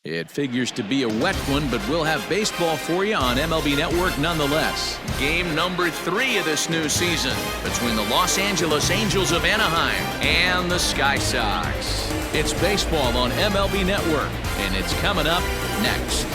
It figures to be a wet one, but we'll have baseball for you on MLB Network nonetheless. Game number 3 of this new season between the Los Angeles Angels of Anaheim and the Sky Sox. It's baseball on MLB Network, and it's coming up next.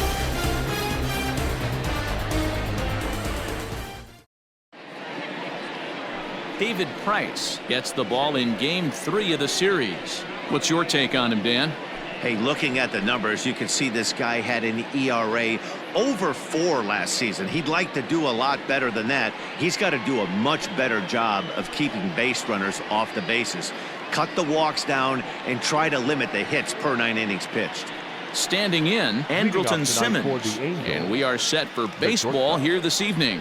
David Price gets the ball in Game 3 of the series. What's your take on him, Dan? Hey, looking at the numbers, you can see this guy had an ERA over 4 last season. He'd like to do a lot better than that. He's got to do a much better job of keeping base runners off the bases. Cut the walks down and try to limit the hits per 9 innings pitched. Standing in, Andrelton Simmons. And we are set for baseball here this evening.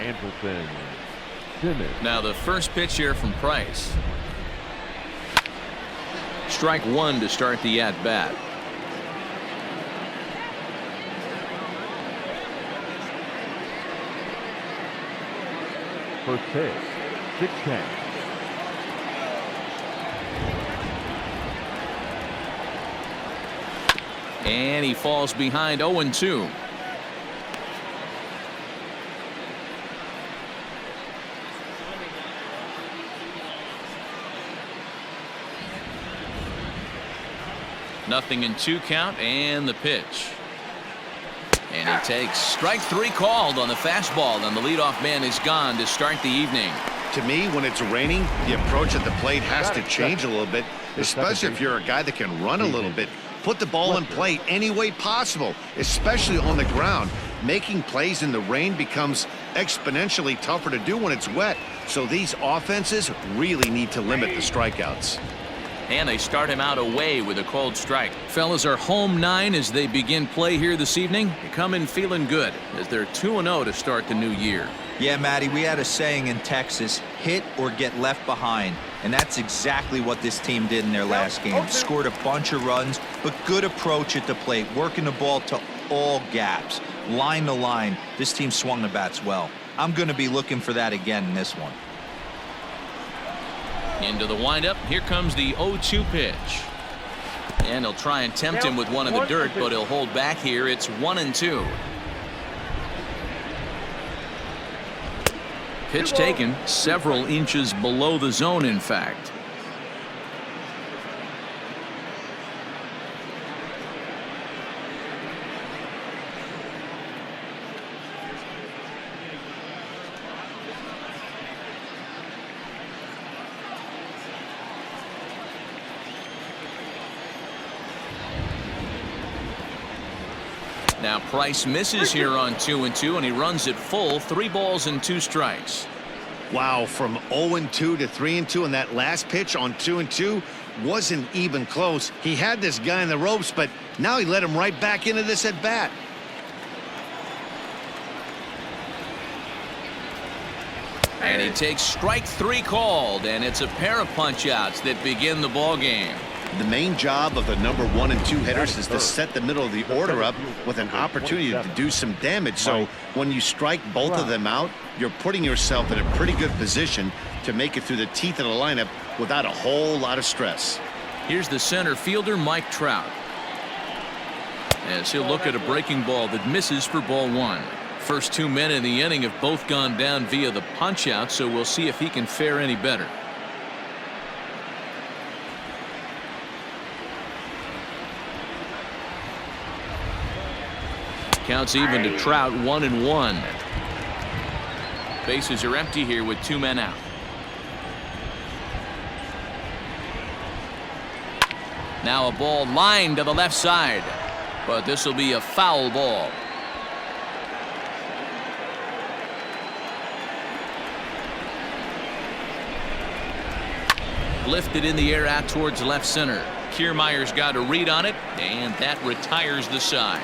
Now the first pitch here from Price. Strike 1 to start the at-bat. First pitch, 6-10. And he falls behind 0-2. Nothing in 2 count, and the pitch. And he takes strike 3 called on the fastball, and the leadoff man is gone to start the evening. To me, when it's raining, the approach at the plate has to change a little bit, especially if you're a guy that can run a little bit. Put the ball in play any way possible, especially on the ground. Making plays in the rain becomes exponentially tougher to do when it's wet. So these offenses really need to limit the strikeouts. And they start him out away with a called strike. Fellas are home 9 as they begin play here this evening. They come in feeling good as they're 2-0 to start the new year. Yeah, Matty, we had a saying in Texas, hit or get left behind. And that's exactly what this team did in their last game. Scored a bunch of runs, but good approach at the plate, working the ball to all gaps. Line to line, this team swung the bats well. I'm going to be looking for that again in this one. Into the windup. Here comes the 0-2 pitch. And he'll try and tempt him with one in the dirt, but he'll hold back here. It's 1-2. Pitch taken several inches below the zone, in fact. Now Price misses here on 2-2, and he runs it full. 3 balls and 2 strikes. Wow, from 0-2 to 3-2, and that last pitch on 2-2 wasn't even close. He had this guy in the ropes, but now he let him right back into this at bat. And he takes strike 3 called, and it's a pair of punch-outs that begin the ball game. The main job of the number 1 and 2 hitters is to set the middle of the order up with an opportunity to do some damage. So when you strike both of them out, you're putting yourself in a pretty good position to make it through the teeth of the lineup without a whole lot of stress. Here's the center fielder, Mike Trout, as he'll look at a breaking ball that misses for ball 1. First 2 men in the inning have both gone down via the punch-out, so we'll see if he can fare any better. Counts even to Trout, 1-1. Bases are empty here with 2 men out. Now a ball lined to the left side, but this will be a foul ball. Lifted in the air out towards left center. Kiermaier's got a read on it, and that retires the side.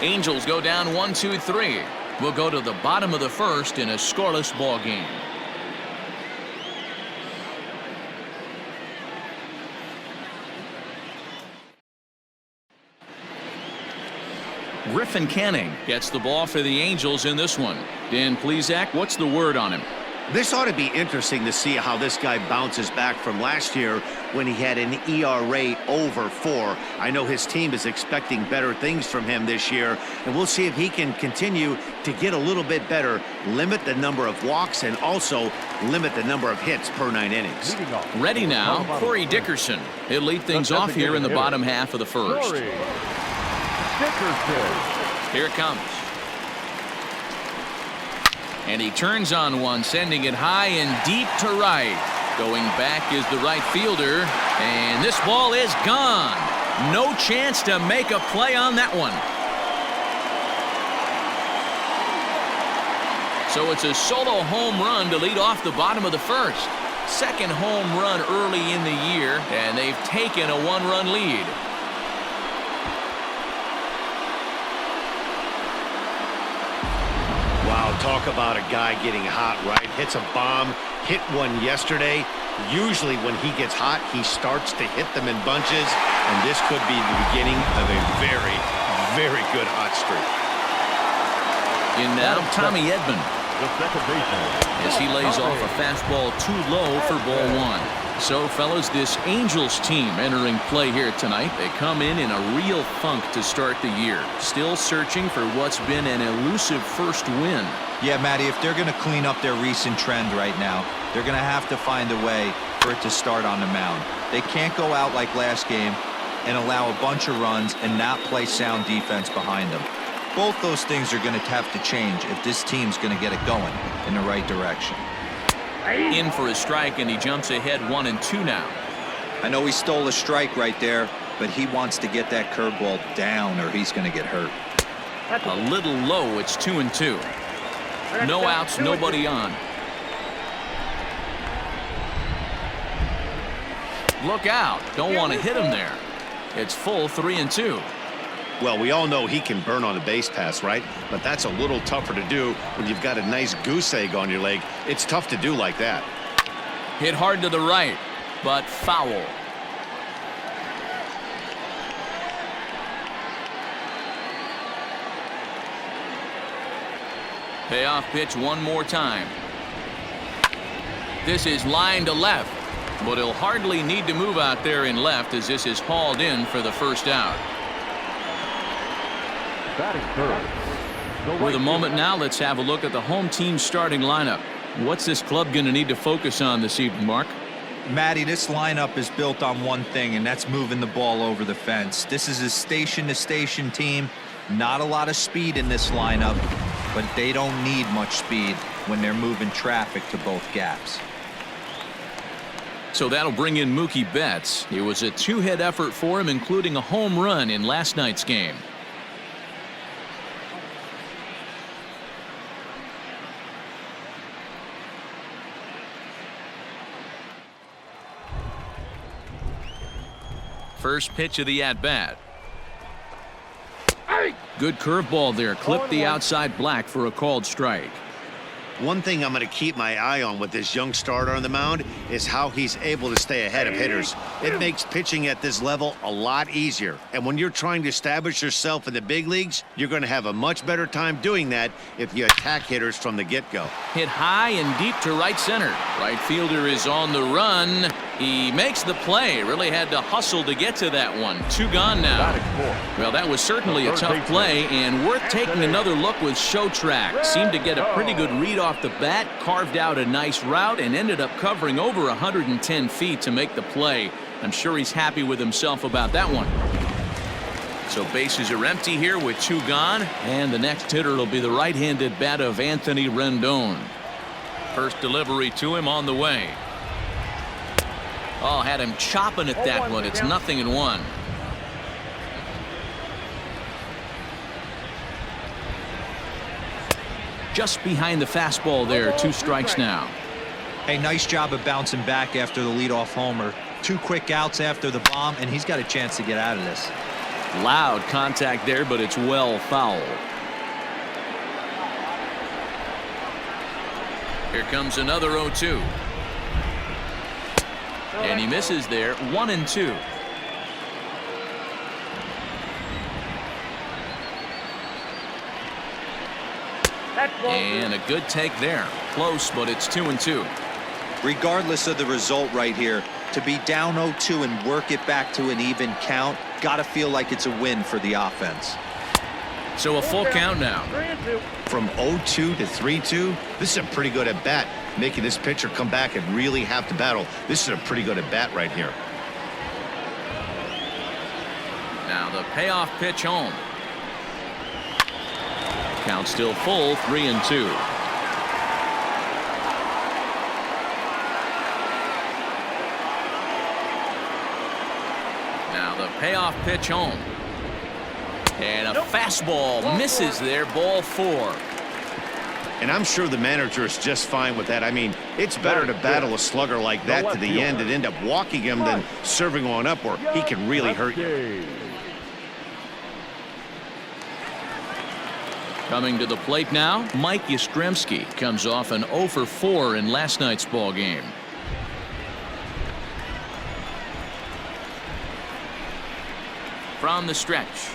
Angels go down 1-2-3. We'll go to the bottom of the first in a scoreless ball game. Griffin Canning gets the ball for the Angels in this one. Dan Plesac, what's the word on him? This ought to be interesting to see how this guy bounces back from last year when he had an ERA over 4. I know his team is expecting better things from him this year, and we'll see if he can continue to get a little bit better, limit the number of walks, and also limit the number of hits per 9 innings. Ready now, Corey Dickerson. He'll lead things off here in the bottom half of the first. Here it comes. And he turns on one, sending it high and deep to right. Going back is the right fielder, and this ball is gone. No chance to make a play on that one. So it's a solo home run to lead off the bottom of the first. Second home run early in the year, and they've taken a 1-run lead. Wow, talk about a guy getting hot, right? Hits a bomb, hit one yesterday. Usually when he gets hot, he starts to hit them in bunches, and this could be the beginning of a very, very good hot streak. In now, Tommy Edman. As he lays off a fastball too low for ball 1. So, fellas, this Angels team entering play here tonight. They come in a real funk to start the year. Still searching for what's been an elusive first win. Yeah, Matty, if they're going to clean up their recent trend right now, they're going to have to find a way for it to start on the mound. They can't go out like last game and allow a bunch of runs and not play sound defense behind them. Both those things are going to have to change if this team's going to get it going in the right direction. In for a strike, and he jumps ahead 1-2 now. I know he stole a strike right there, but he wants to get that curveball down or he's going to get hurt. A little low. It's 2-2. No outs, nobody on. Look out. Don't want to hit him there. It's full 3-2. Well, we all know he can burn on a base pass, right? But that's a little tougher to do when you've got a nice goose egg on your leg. It's tough to do like that. Hit hard to the right, but foul. Payoff pitch one more time. This is line to left, but he'll hardly need to move out there in left as this is hauled in for the first out. With a moment now, let's have a look at the home team's starting lineup. What's this club going to need to focus on this evening, Mark? Matty, this lineup is built on one thing, and that's moving the ball over the fence. This is a station-to-station team. Not a lot of speed in this lineup, but they don't need much speed when they're moving traffic to both gaps. So that'll bring in Mookie Betts. It was a two-hit effort for him, including a home run in last night's game. First pitch of the at-bat. Good curveball there. Clipped the outside black for a called strike. One thing I'm going to keep my eye on with this young starter on the mound is how he's able to stay ahead of hitters. It makes pitching at this level a lot easier. And when you're trying to establish yourself in the big leagues, you're going to have a much better time doing that if you attack hitters from the get-go. Hit high and deep to right center. Right fielder is on the run. He makes the play. Really had to hustle to get to that one. 2 gone now. Well, that was certainly a tough play and worth taking another look with Show Track. Seemed to get a pretty good read off the bat, carved out a nice route, and ended up covering over 110 feet to make the play. I'm sure he's happy with himself about that one. So bases are empty here with 2 gone, and the next hitter will be the right-handed bat of Anthony Rendon. First delivery to him on the way. Oh, had him chopping at that one. It's 0-1. Just behind the fastball there. 2 strikes now. Hey, nice job of bouncing back after the leadoff homer. 2 quick outs after the bomb, and he's got a chance to get out of this. Loud contact there, but it's well foul. Here comes another 0-2. And he misses there. 1-2. And a good take there. close, but it's 2-2. Regardless of the result right here, to be down 0-2 and work it back to an even count, gotta feel like it's a win for the offense. So a full count now. From 0-2 to 3-2, this is a pretty good at bat. Making this pitcher come back and really have to battle. This is a pretty good at bat right here. Now the payoff pitch home. Count still full, 3-2. Now the payoff pitch home. And a fastball misses there, ball 4. And I'm sure the manager is just fine with that. I mean, it's better to battle a slugger like that to the end and end up walking him than serving on up where he can really hurt you. Coming to the plate now, Mike Yastrzemski comes off an 0 for 4 in last night's ball game. From the stretch.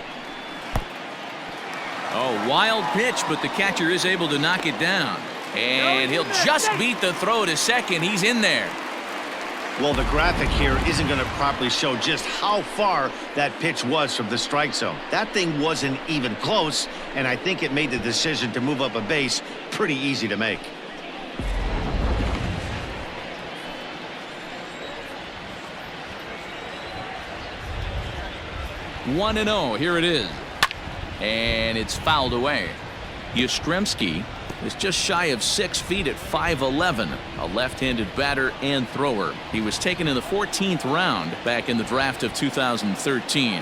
Oh, wild pitch, but the catcher is able to knock it down. And he'll just beat the throw to second. He's in there. Well, the graphic here isn't going to properly show just how far that pitch was from the strike zone. That thing wasn't even close, and I think it made the decision to move up a base pretty easy to make. One and 0. Here it is. And it's fouled away. Yastrzemski is just shy of 6 feet at 5'11", a left-handed batter and thrower. He was taken in the 14th round back in the draft of 2013.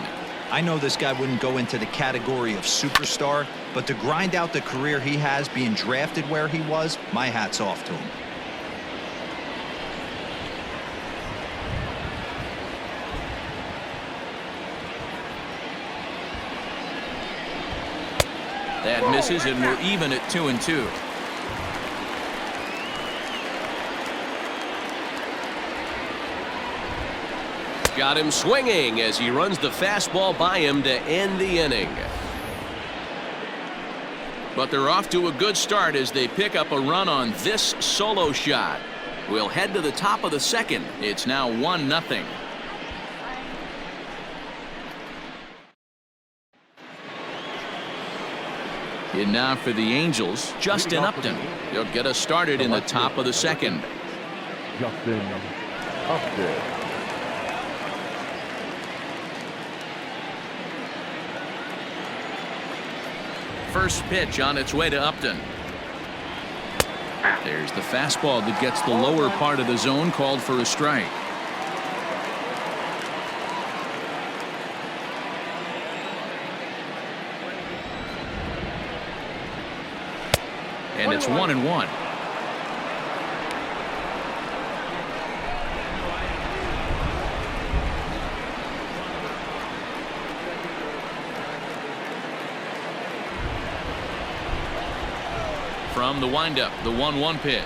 I know this guy wouldn't go into the category of superstar, but to grind out the career he has being drafted where he was, my hat's off to him. That misses, and we're even at 2-2. Got him swinging as he runs the fastball by him to end the inning. But they're off to a good start as they pick up a run on this solo shot. We'll head to the top of the second. It's now 1-0. And now for the Angels, Justin Upton. They'll get us started in the top of the second. Justin Upton. First pitch on its way to Upton. There's the fastball that gets the lower part of the zone, called for a strike. And it's 1-1. From the windup, the 1-1 pitch.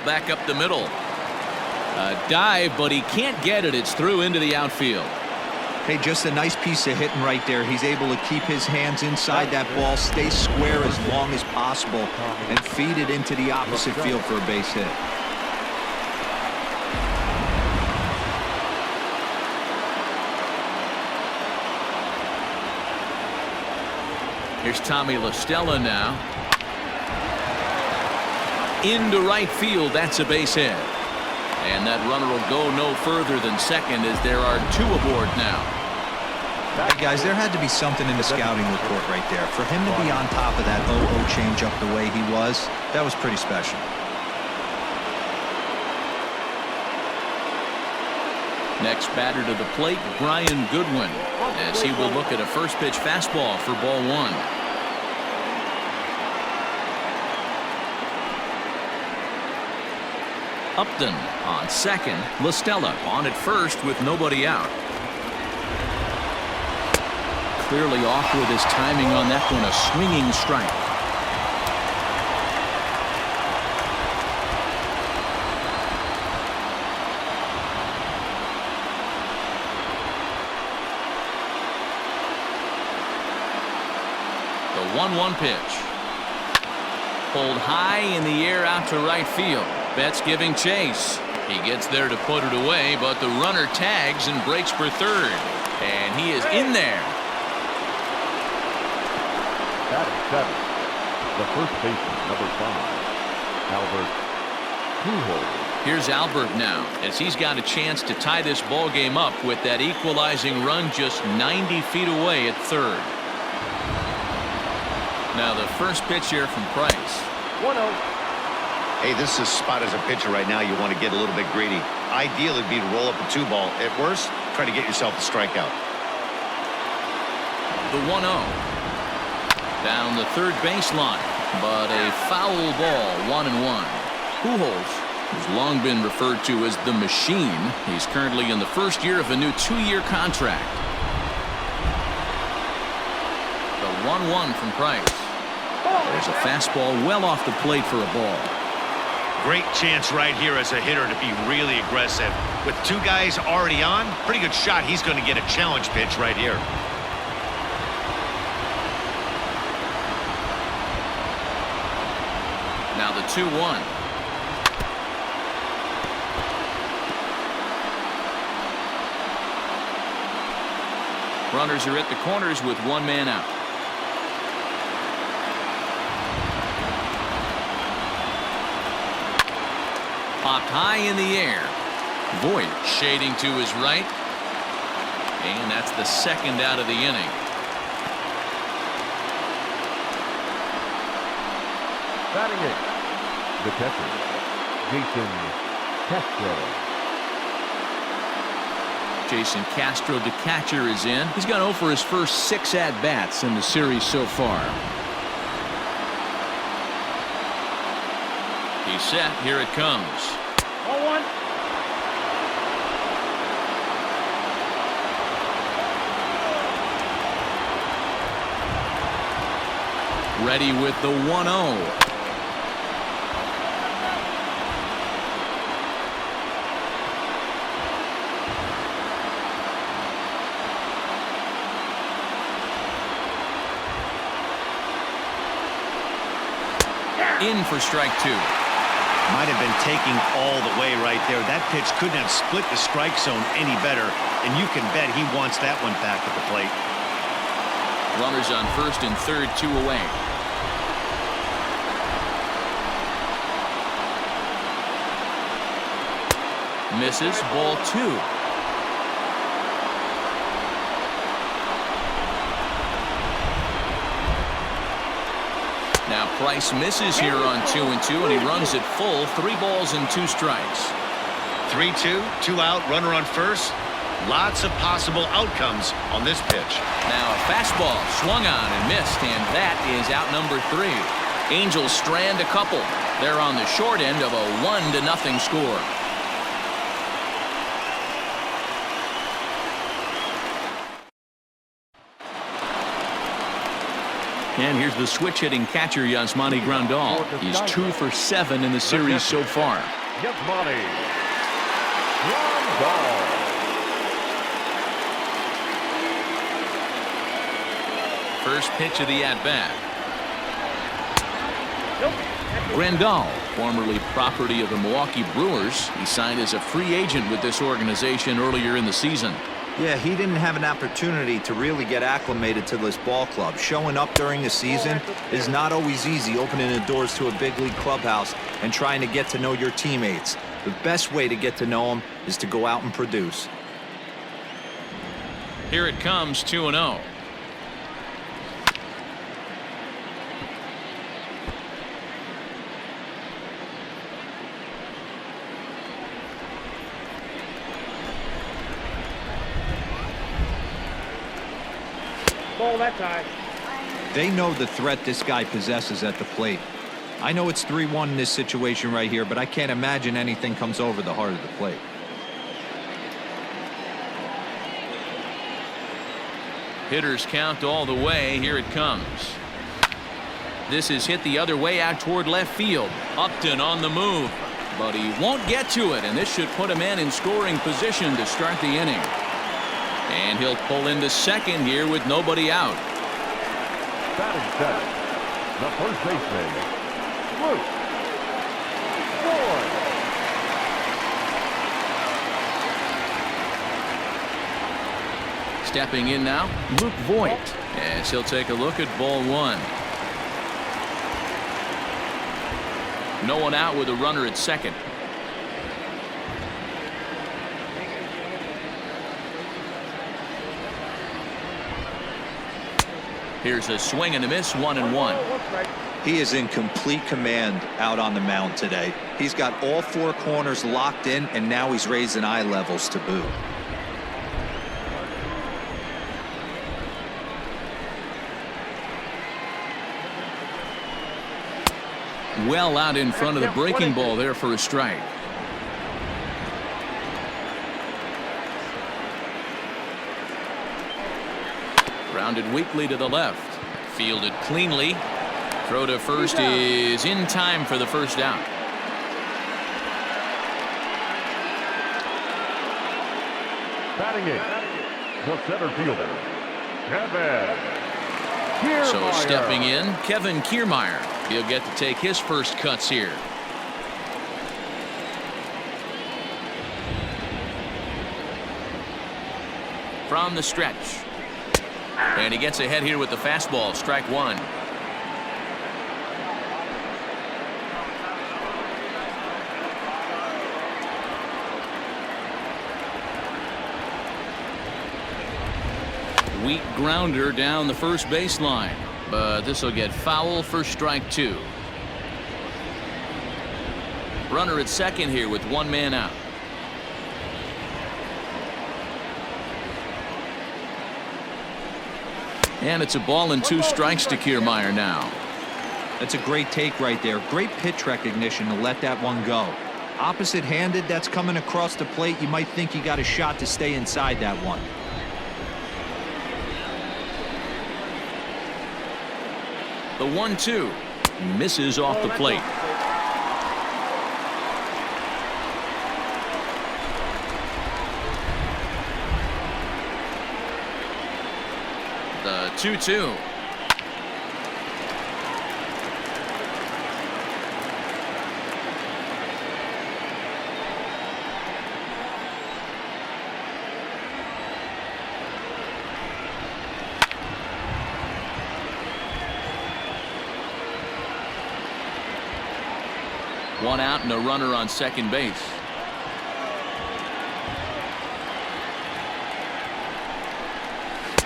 Back up the middle. A dive, but he can't get it. It's through into the outfield. Hey, just a nice piece of hitting right there. He's able to keep his hands inside that ball, stay square as long as possible, and feed it into the opposite field for a base hit. Here's Tommy La Stella now. Into right field. That's a base hit. And that runner will go no further than second as there are 2 aboard now. Hey, guys, there had to be something in the scouting report right there. For him to be on top of that 0-0 changeup the way he was, that was pretty special. Next batter to the plate, Brian Goodwin, as he will look at a first pitch fastball for ball 1. Upton on second. La Stella on at first with nobody out. Clearly off with his timing on that one. A swinging strike. The 1-1 pitch. Pulled high in the air out to right field. Betts giving chase. He gets there to put it away, but the runner tags and breaks for third. And he is in there. Batting seventh, the first baseman, number 5, Albert Pujols. Here's Albert now, as he's got a chance to tie this ball game up with that equalizing run just 90 feet away at third. Now the first pitch here from Price. 1-0. Hey, this is a spot as a pitcher right now. You want to get a little bit greedy. Ideally, it'd be to roll up a 2-ball. At worst, try to get yourself a strikeout. The 1-0. Down the third baseline, but a foul ball, 1-1. Pujols, who's long been referred to as the machine. He's currently in the first year of a new 2-year contract. The 1-1 from Price. There's a fastball well off the plate for a ball. Great chance right here as a hitter to be really aggressive. With 2 guys already on, pretty good shot. He's going to get a challenge pitch right here. Now the 2-1. Runners are at the corners with 1 man out. Popped high in the air. Voit shading to his right. And that's the second out of the inning. Batting eighth, the catcher, Jason Castro. Jason Castro, the catcher, is in. He's gone 0 for his first 6 at-bats in the series so far. He's set. Here it comes. 0-1. Ready with the 1-0. In for strike 2. Might have been taking all the way right there. That pitch couldn't have split the strike zone any better, and you can bet he wants that one back at the plate. Runners on first and third, 2 away. Misses, ball 2. Now Price misses here on 2-2, and he runs it full. 3 balls and 2 strikes. 3-2, 2 out, runner on first. Lots of possible outcomes on this pitch. Now a fastball swung on and missed, and that is out number 3. Angels strand a couple. They're on the short end of a 1-0 score. And here's the switch-hitting catcher, Yasmani Grandal. He's 2 for 7 in the series so far. Yasmani Grandal. First pitch of the at-bat. Grandal, formerly property of the Milwaukee Brewers. He signed as a free agent with this organization earlier in the season. Yeah, he didn't have an opportunity to really get acclimated to this ball club. Showing up during the season is not always easy, opening the doors to a big league clubhouse and trying to get to know your teammates. The best way to get to know them is to go out and produce. Here it comes, 2-0. Ball that time. They know the threat this guy possesses at the plate. I know it's 3-1 in this situation right here, but I can't imagine anything comes over the heart of the plate. Hitters count all the way. Here it comes. This is hit the other way out toward left field. Upton on the move, but he won't get to it, and this should put a man in scoring position to start the inning. And he'll pull into second here with nobody out. Batting seventh, the first baseman, Luke Ford. Stepping in now, Luke Voigt, as he'll take a look at ball one. No one out with a runner at second. Here's a swing and a miss, 1-1. He is in complete command out on the mound today. He's got all four corners locked in, and now he's raising eye levels to boot. Well out in front of the breaking ball there for a strike. Rounded weakly to the left. Fielded cleanly. Throw to first is in time for the first out. Batting it, the center fielder, Kevin Kiermaier. So stepping in, Kevin Kiermaier. He'll get to take his first cuts here. From the stretch. And he gets ahead here with the fastball, strike one. Weak grounder down the first baseline, but this will get foul for strike two. Runner at second here with one man out. And it's a ball and two strikes to Kiermaier now. That's a great take right there. Great pitch recognition to let that one go. Opposite handed, that's coming across the plate. You might think you got a shot to stay inside that one. The 1-2 misses off the plate. The 2-2. One out and a runner on second base.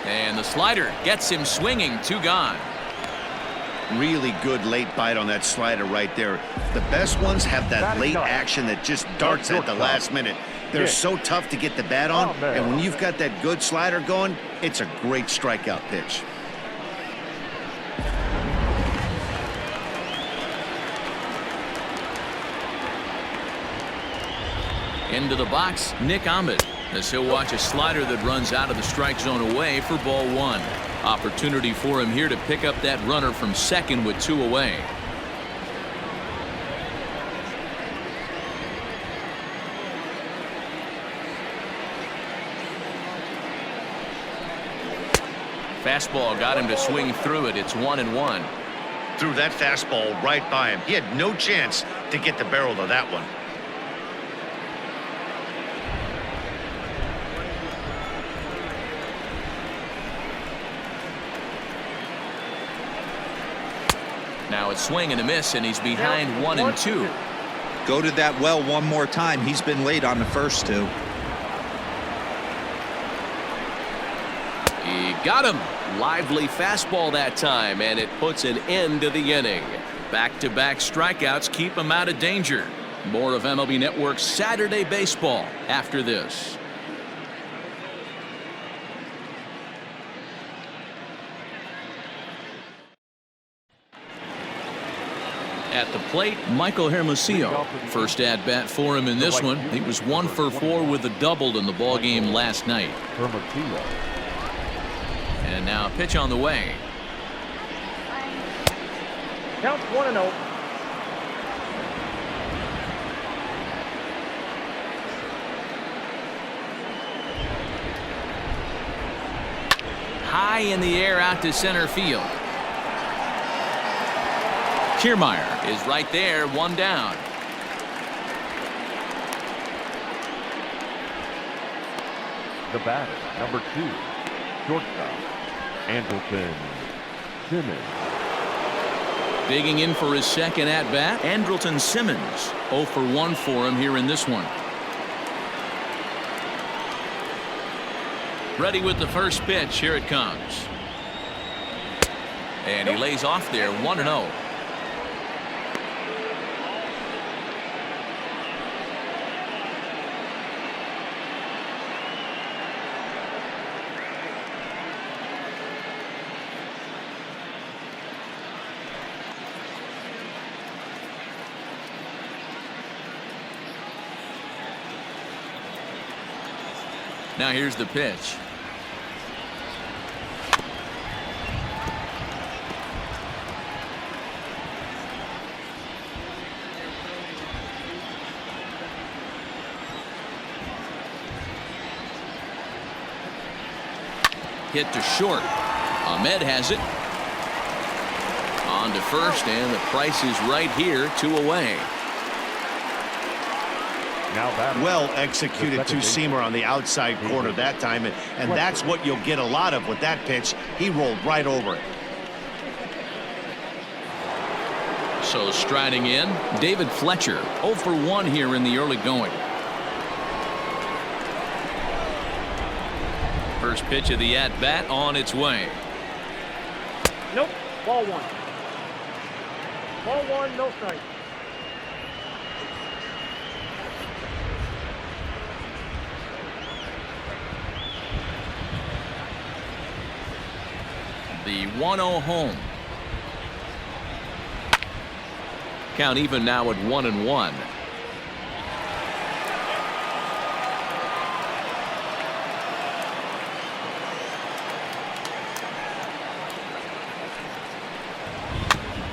And the slider gets him swinging, two gone. Really good late bite on that slider right there. The best ones have that late action that just darts at the last minute. They're so tough to get the bat on, and when you've got that good slider going, it's a great strikeout pitch. Into the box, Nick Ahmed, as he'll watch a slider that runs out of the strike zone away for ball one. Opportunity for him here to pick up that runner from second with two away. Fastball got him to swing through it. It's 1-1. Threw that fastball right by him. He had no chance to get the barrel of that one. Now it's swing and a miss, and he's behind 1-2. Go to that well one more time. He's been late on the first two. He got him. Lively fastball that time, and it puts an end to the inning. Back-to-back strikeouts keep him out of danger. More of MLB Network's Saturday Baseball after this. At the plate, Michael Hermosillo. First at-bat for him in this one. He was 1 for 4 with a double in the ballgame last night. And now a pitch on the way. Count 1-0. High in the air out to center field. Kiermaier is right there, one down. The batter, number 2, shortstop, Andrelton Simmons. Digging in for his second at-bat, Andrelton Simmons. 0 for 1 for him here in this one. Ready with the first pitch. Here it comes. And he lays off there, 1-0. Now here's the pitch. Hit to short. Ahmed has it. On to first, and the price is right here, 2 away. Well executed two-seamer on the outside corner that time, and that's what you'll get a lot of with that pitch. He rolled right over it. So striding in, David Fletcher, 0 for 1 here in the early going. First pitch of the at-bat on its way. Nope, ball 1. Ball 1, no strike. The 1-0 home. Count even now at 1-1.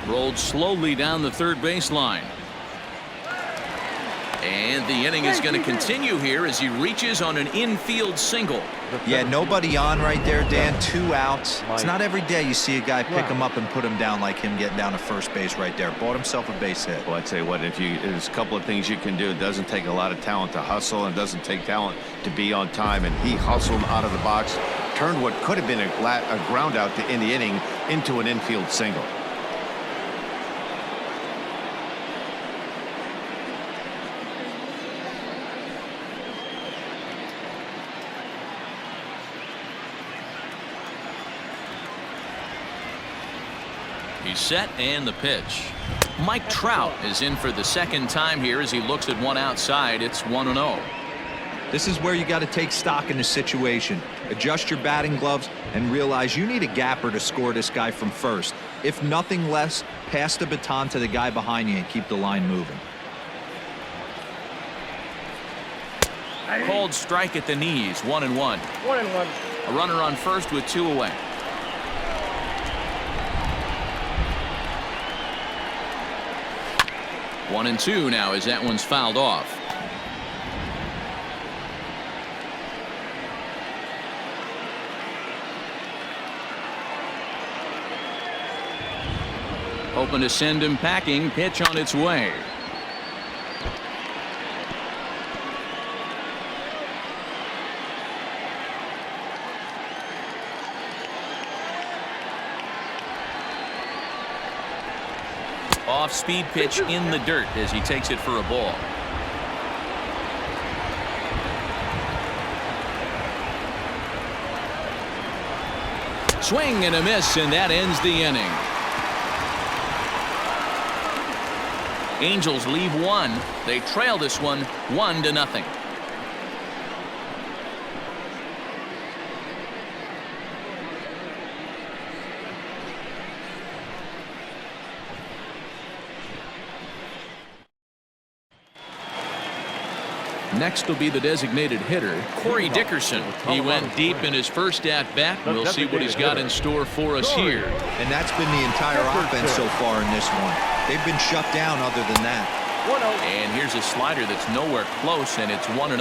Rolled slowly down the third baseline. And the inning is going to continue here as he reaches on an infield single. Yeah, nobody on right there, Dan. 2 outs. It's not every day you see a guy pick him up and put him down like him getting down to first base right there. Bought himself a base hit. Well, I'd say what there's a couple of things you can do. It doesn't take a lot of talent to hustle, and it doesn't take talent to be on time. And he hustled out of the box, turned what could have been a ground out in the inning into an infield single. He's set, and the pitch. Mike Trout is in for the second time here as he looks at one outside. It's 1-0. This is where you got to take stock in the situation. Adjust your batting gloves and realize you need a gapper to score this guy from first. If nothing less, pass the baton to the guy behind you and keep the line moving. Called strike at the knees, 1-1. 1-1. A runner on first with 2 away. One and 2 now as that one's fouled off. Hoping to send him packing. Pitch on its way. Off-speed pitch in the dirt as he takes it for a ball. Swing and a miss, and that ends the inning. Angels leave one. They trail this one 1-0. Next will be the designated hitter, Corey Dickerson. He went deep in his first at-bat. We'll see what he's got in store for us here. And that's been the entire offense so far in this one. They've been shut down other than that. 1-0. And here's a slider that's nowhere close, and it's 1-0.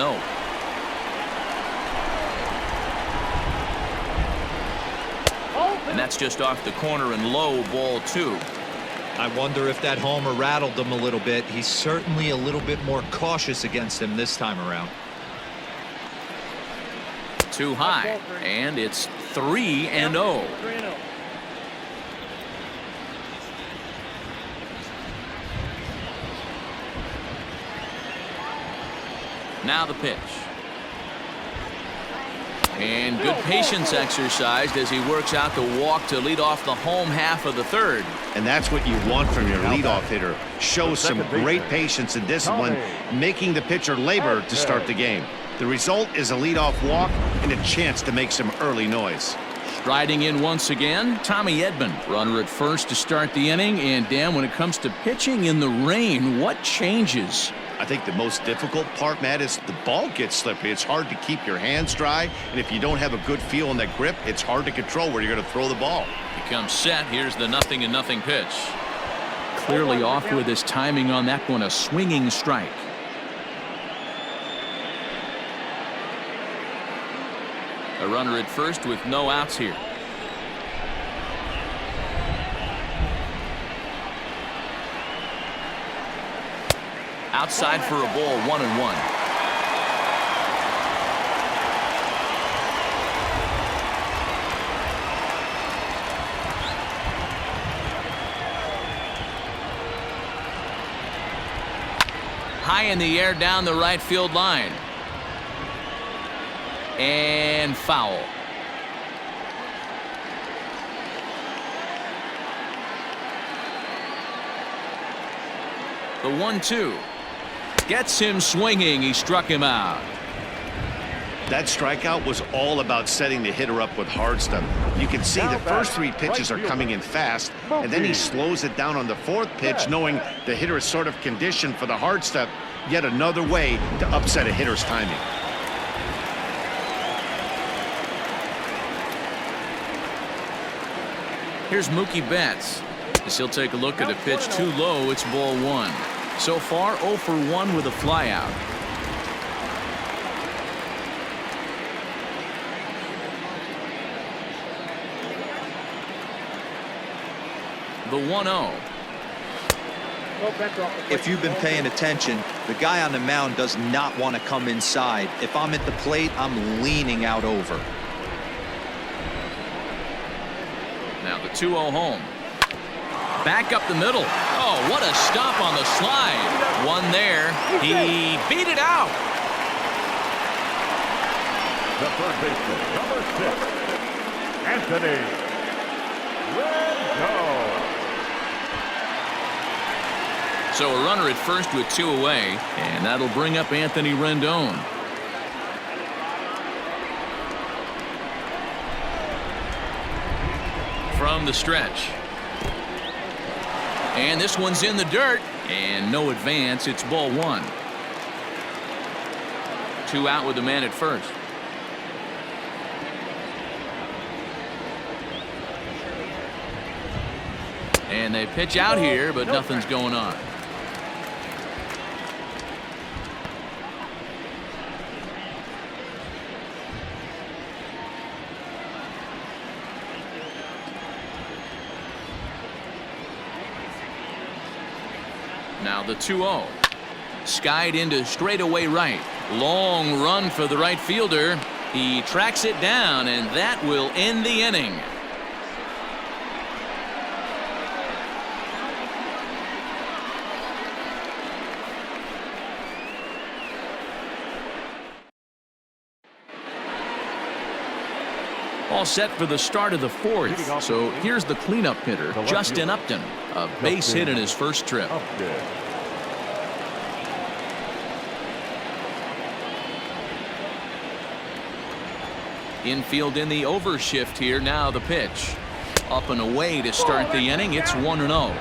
And that's just off the corner and low, ball 2. I wonder if that homer rattled him a little bit. He's certainly a little bit more cautious against him this time around. Too high, and it's 3-0. 3-0. Now the pitch. And good patience exercised as he works out the walk to lead off the home half of the third. And that's what you want from your leadoff hitter. Show some great patience and discipline, making the pitcher labor to start the game. The result is a leadoff walk and a chance to make some early noise. Striding in once again, Tommy Edman. Runner at first to start the inning. And Dan, when it comes to pitching in the rain, what changes? I think the most difficult part, Matt, is the ball gets slippery. It's hard to keep your hands dry, and if you don't have a good feel in that grip, it's hard to control where you're going to throw the ball. He comes set. Here's the 0-0 pitch. Clearly off with his timing on that one. A swinging strike. A runner at first with no outs here. Outside for a ball, 1-1. High in the air down the right field line. And foul. The 1-2. Gets him swinging. He struck him out. That strikeout was all about setting the hitter up with hard stuff. You can see the first 3 pitches are coming in fast, and then he slows it down on the 4th pitch, knowing the hitter is sort of conditioned for the hard stuff. Yet another way to upset a hitter's timing. Here's Mookie Betts. As he'll take a look at a pitch too low. It's ball 1. So far 0 for 1 with a flyout. The 1-0. If you've been paying attention, the guy on the mound does not want to come inside. If I'm at the plate, I'm leaning out over. Now the 2-0 home. Back up the middle. Oh, what a stop on the slide. One there. He beat it out. The third baseman, number 6, Anthony Rendon. So a runner at first with 2 away, and that'll bring up Anthony Rendon. From the stretch. And this one's in the dirt, and no advance. It's ball 1. 2 out with the man at first. And they pitch out here, but nothing's going on. Now the 2-0. Skied into straightaway right. Long run for the right fielder. He tracks it down, and that will end the inning. All set for the start of the 4th. So here's the cleanup hitter, Justin Upton. A base hit in his first trip. Infield in the overshift here. Now the pitch. Up and away to start the inning. It's 1-0.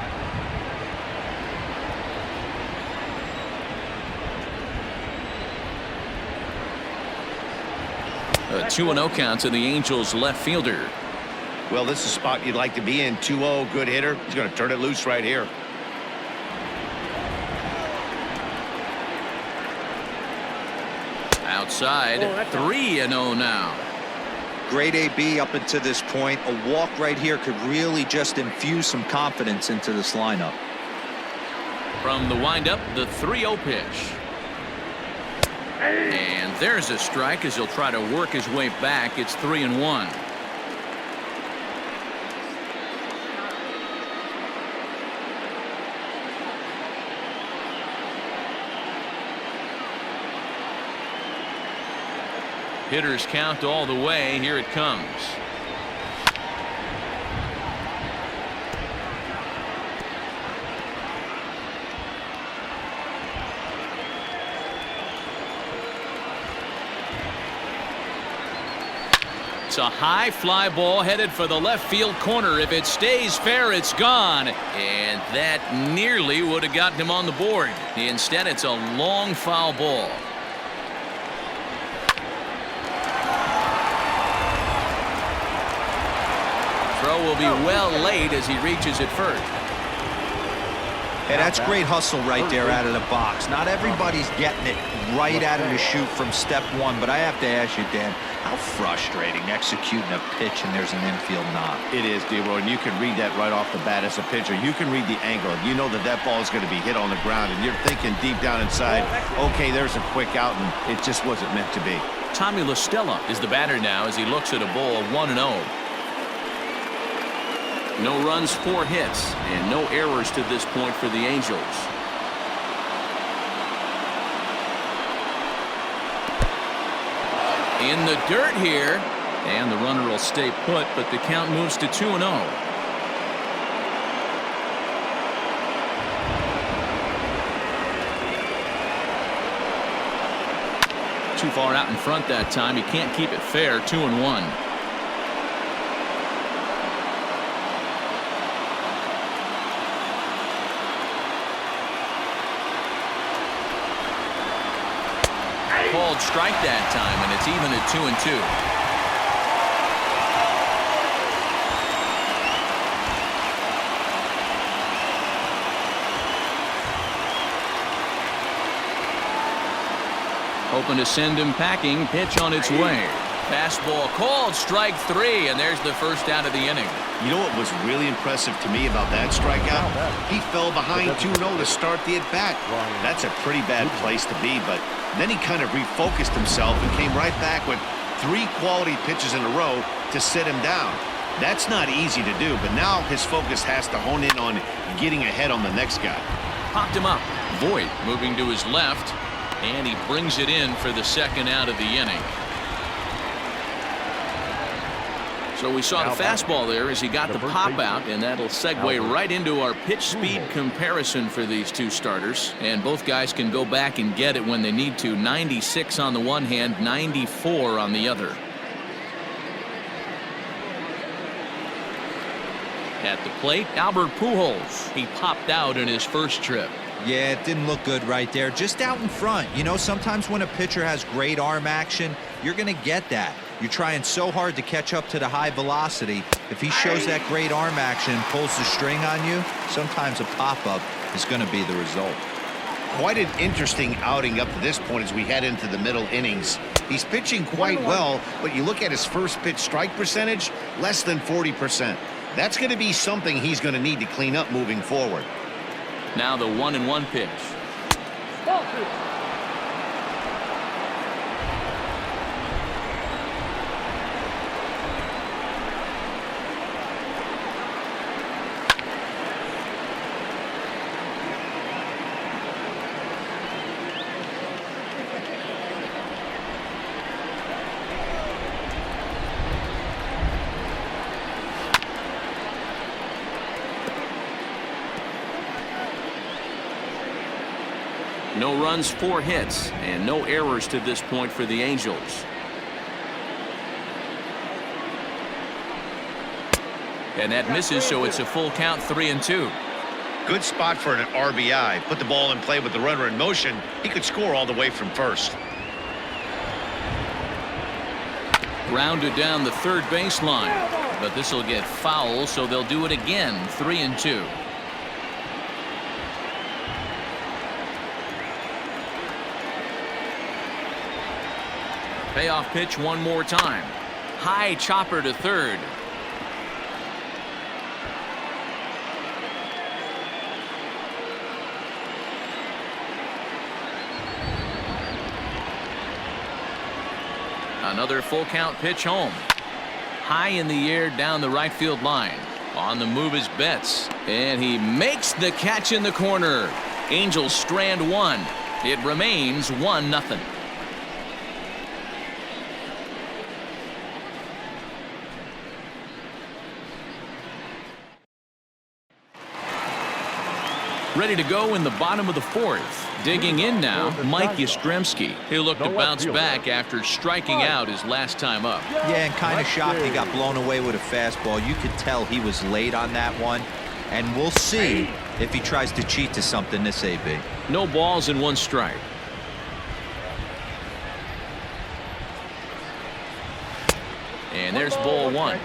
A 2-0 count to the Angels left fielder. Well, this is a spot you'd like to be in. 2-0, good hitter. He's going to turn it loose right here. Outside, 3-0 now. great AB up until this point. A walk right here could really just infuse some confidence into this lineup. From the windup, the 3-0 pitch. And there's a strike as he'll try to work his way back. It's 3-1. Hitters count all the way. Here it comes. It's a high fly ball headed for the left field corner. If it stays fair, it's gone. And that nearly would have gotten him on the board. Instead, it's a long foul ball. Throw will be well late as he reaches it first. Hey, that's great hustle right there out of the box. Not everybody's getting it right out of the chute from step one, but I have to ask you, Dan, how frustrating executing a pitch and there's an infield knock. It is, D-Roy, and you can read that right off the bat as a pitcher. You can read the angle. You know that that ball is going to be hit on the ground, and you're thinking deep down inside, okay, there's a quick out, and it just wasn't meant to be. Tommy La Stella is the batter now as he looks at a ball of 1-0. No runs, 4 hits, and no errors to this point for the Angels. In the dirt here, and the runner will stay put, but the count moves to 2-0. Too far out in front that time. He can't keep it fair. 2-1. Called strike that time, and it's even at 2-2. Hoping to send him packing. Pitch on its way. Fastball called strike 3, and there's the first out of the inning. You know what was really impressive to me about that strikeout? He fell behind 2-0 to start the at-bat. That's a pretty bad place to be, but then he kind of refocused himself and came right back with 3 quality pitches in a row to sit him down. That's not easy to do, but now his focus has to hone in on getting ahead on the next guy. Popped him up. Voit moving to his left, and he brings it in for the second out of the inning. So we saw the fastball there as he got the pop out, and that'll segue right into our pitch speed comparison for these two starters. And both guys can go back and get it when they need to. 96 on the one hand, 94 on the other. At the plate, Albert Pujols. He popped out in his first trip. Yeah, it didn't look good right there. Just out in front. You know, sometimes when a pitcher has great arm action, you're going to get that. You're trying so hard to catch up to the high velocity. If he shows that great arm action and pulls the string on you, sometimes a pop-up is going to be the result. Quite an interesting outing up to this point as we head into the middle innings. He's pitching quite well, but you look at his first pitch strike percentage, less than 40%. That's going to be something he's going to need to clean up moving forward. Now the 1-1 pitch. No runs, 4 hits, and no errors to this point for the Angels. And that misses, so it's a full count, 3-2. Good spot for an RBI. Put the ball in play with the runner in motion. He could score all the way from first. Grounded down the third baseline, but this will get foul, so they'll do it again. 3-2. Payoff pitch one more time. High chopper to third. Another full count pitch home. High in the air down the right field line. On the move is Betts, and he makes the catch in the corner. Angels strand one. It remains 1-0. Ready to go in the bottom of the fourth. Digging in now, Mike Yastrzemski. He'll look to bounce back after striking out his last time up. Yeah, and kind of shocked he got blown away with a fastball. You could tell he was late on that one. And we'll see if he tries to cheat to something this AB. No balls and 1 strike. And there's ball 1.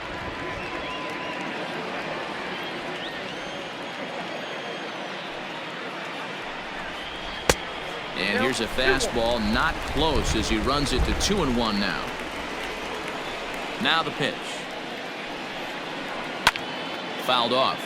And here's a fastball, not close, as he runs it to 2-1 now. Now the pitch. Fouled off.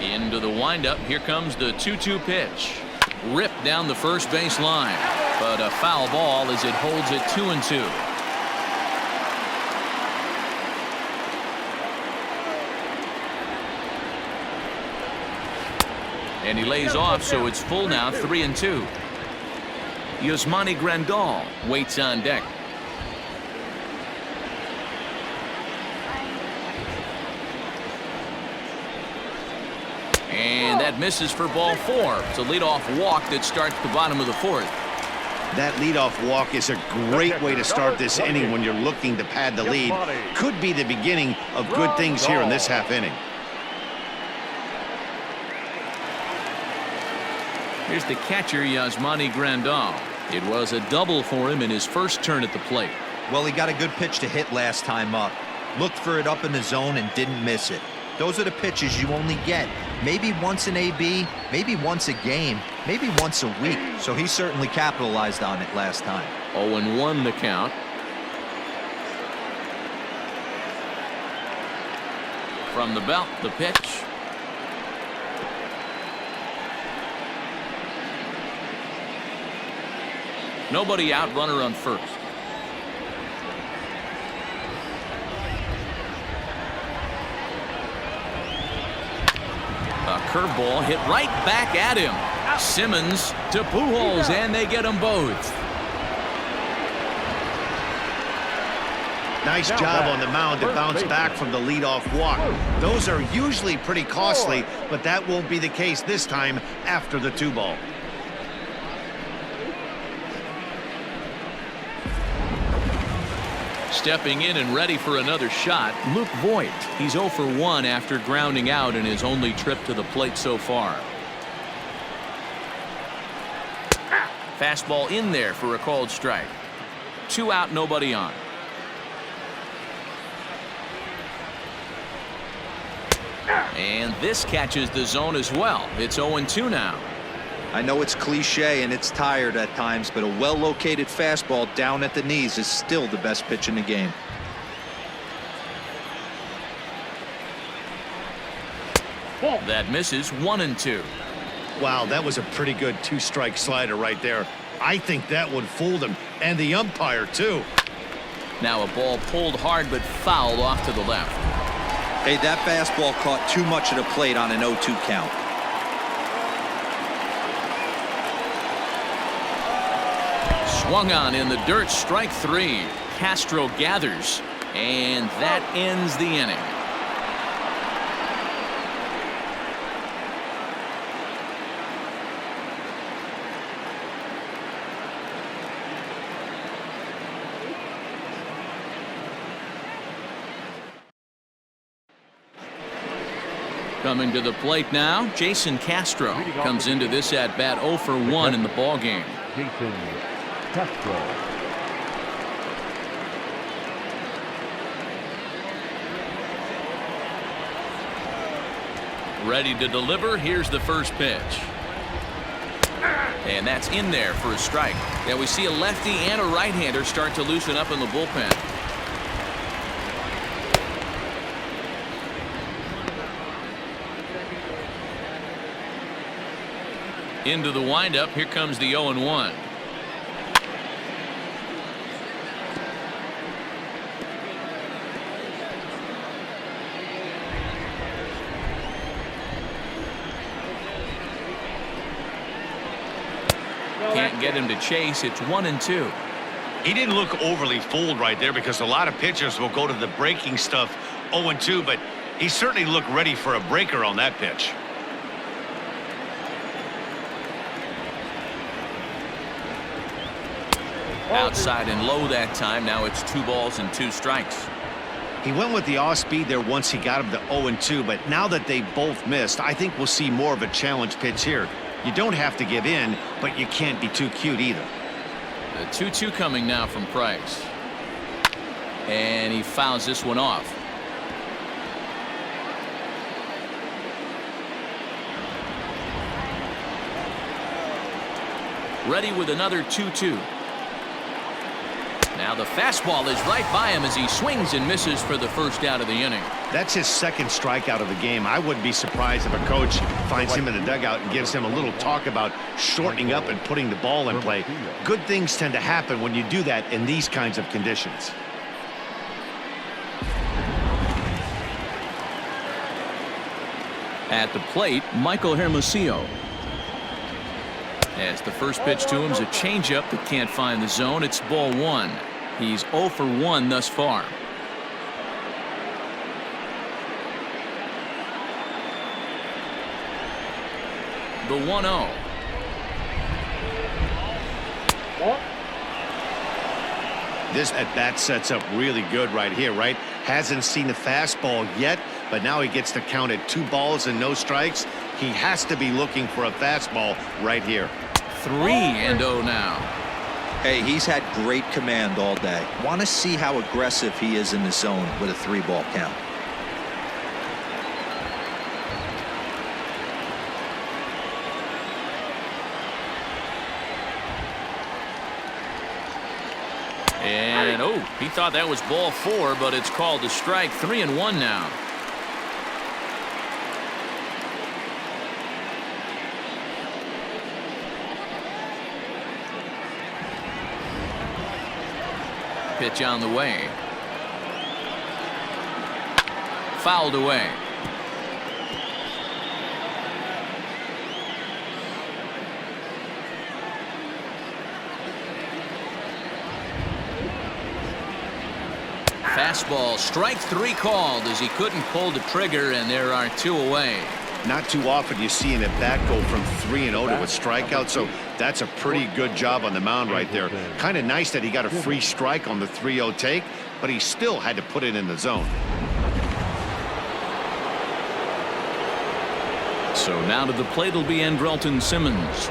Into the windup. Here comes the 2-2 pitch. Ripped down the first base line. But a foul ball as it holds it 2-2. And he lays off, so it's full now, 3-2. Yasmani Grandal waits on deck. And that misses for ball 4. It's a leadoff walk that starts the bottom of the fourth. That leadoff walk is a great way to start this inning when you're looking to pad the lead. Could be the beginning of good things here in this half inning. Here's the catcher, Yasmani Grandal. It was a double for him in his first turn at the plate. Well, he got a good pitch to hit last time up. Looked for it up in the zone and didn't miss it. Those are the pitches you only get maybe once in AB, maybe once a game, maybe once a week. So he certainly capitalized on it last time. 0-1 the count. From the belt, the pitch. Nobody out, runner on first. A curveball hit right back at him. Simmons to Pujols, and they get them both. Nice job on the mound to bounce back from the leadoff walk. Those are usually pretty costly, but that won't be the case this time after the 2-ball. Stepping in and ready for another shot, Luke Voigt. He's 0 for 1 after grounding out in his only trip to the plate so far. Fastball in there for a called strike. 2 out, nobody on. And this catches the zone as well. It's 0-2 now. I know it's cliche and it's tired at times, but a well-located fastball down at the knees is still the best pitch in the game. That misses. 1-2. Wow, that was a pretty good 2-strike slider right there. I think that one fooled him, and the umpire too. Now a ball pulled hard but fouled off to the left. Hey, that fastball caught too much of the plate on an 0-2 count. Swung on in the dirt, strike 3. Castro gathers, and that ends the inning. Coming to the plate now, Jason Castro comes into this at bat 0 for 1 in the ball game. Jason Castro. Ready to deliver. Here's the first pitch. And that's in there for a strike. Now we see a lefty and a right-hander start to loosen up in the bullpen. Into the windup. Here comes the 0-1. Can't get him to chase. It's 1-2. He didn't look overly fooled right there because a lot of pitchers will go to the breaking stuff 0-2, but he certainly looked ready for a breaker on that pitch. Outside and low that time. Now it's 2 balls and 2 strikes. He went with the off speed there once he got him to 0-2, but now that they both missed, I think we'll see more of a challenge pitch here. You don't have to give in, but you can't be too cute either. The 2-2 coming now from Price. And he fouls this one off. Ready with another 2-2. Now the fastball is right by him as he swings and misses for the first out of the inning. That's his second strikeout of the game. I wouldn't be surprised if a coach finds him in the dugout and gives him a little talk about shortening up and putting the ball in play. Good things tend to happen when you do that in these kinds of conditions. At the plate, Michael Hermosillo. As the first pitch to him is a changeup that can't find the zone. It's ball 1. He's 0 for 1 thus far. The 1-0. This at-bat sets up really good right here, right? Hasn't seen the fastball yet, but now he gets to count at 2 balls and no strikes. He has to be looking for a fastball right here. 3-0 now. Hey, he's had great command all day. Want to see how aggressive he is in the zone with a 3-ball count. And oh, he thought that was ball 4, but it's called a strike. 3-1 now. Pitch on the way. Fouled away. Fastball, strike 3 called as he couldn't pull the trigger, and there are 2 away. Not too often you see an at-bat go from 3-0 to a strikeout, so that's a pretty good job on the mound right there. Kind of nice that he got a free strike on the 3-0 take, but he still had to put it in the zone. So now to the plate will be Andrelton Simmons.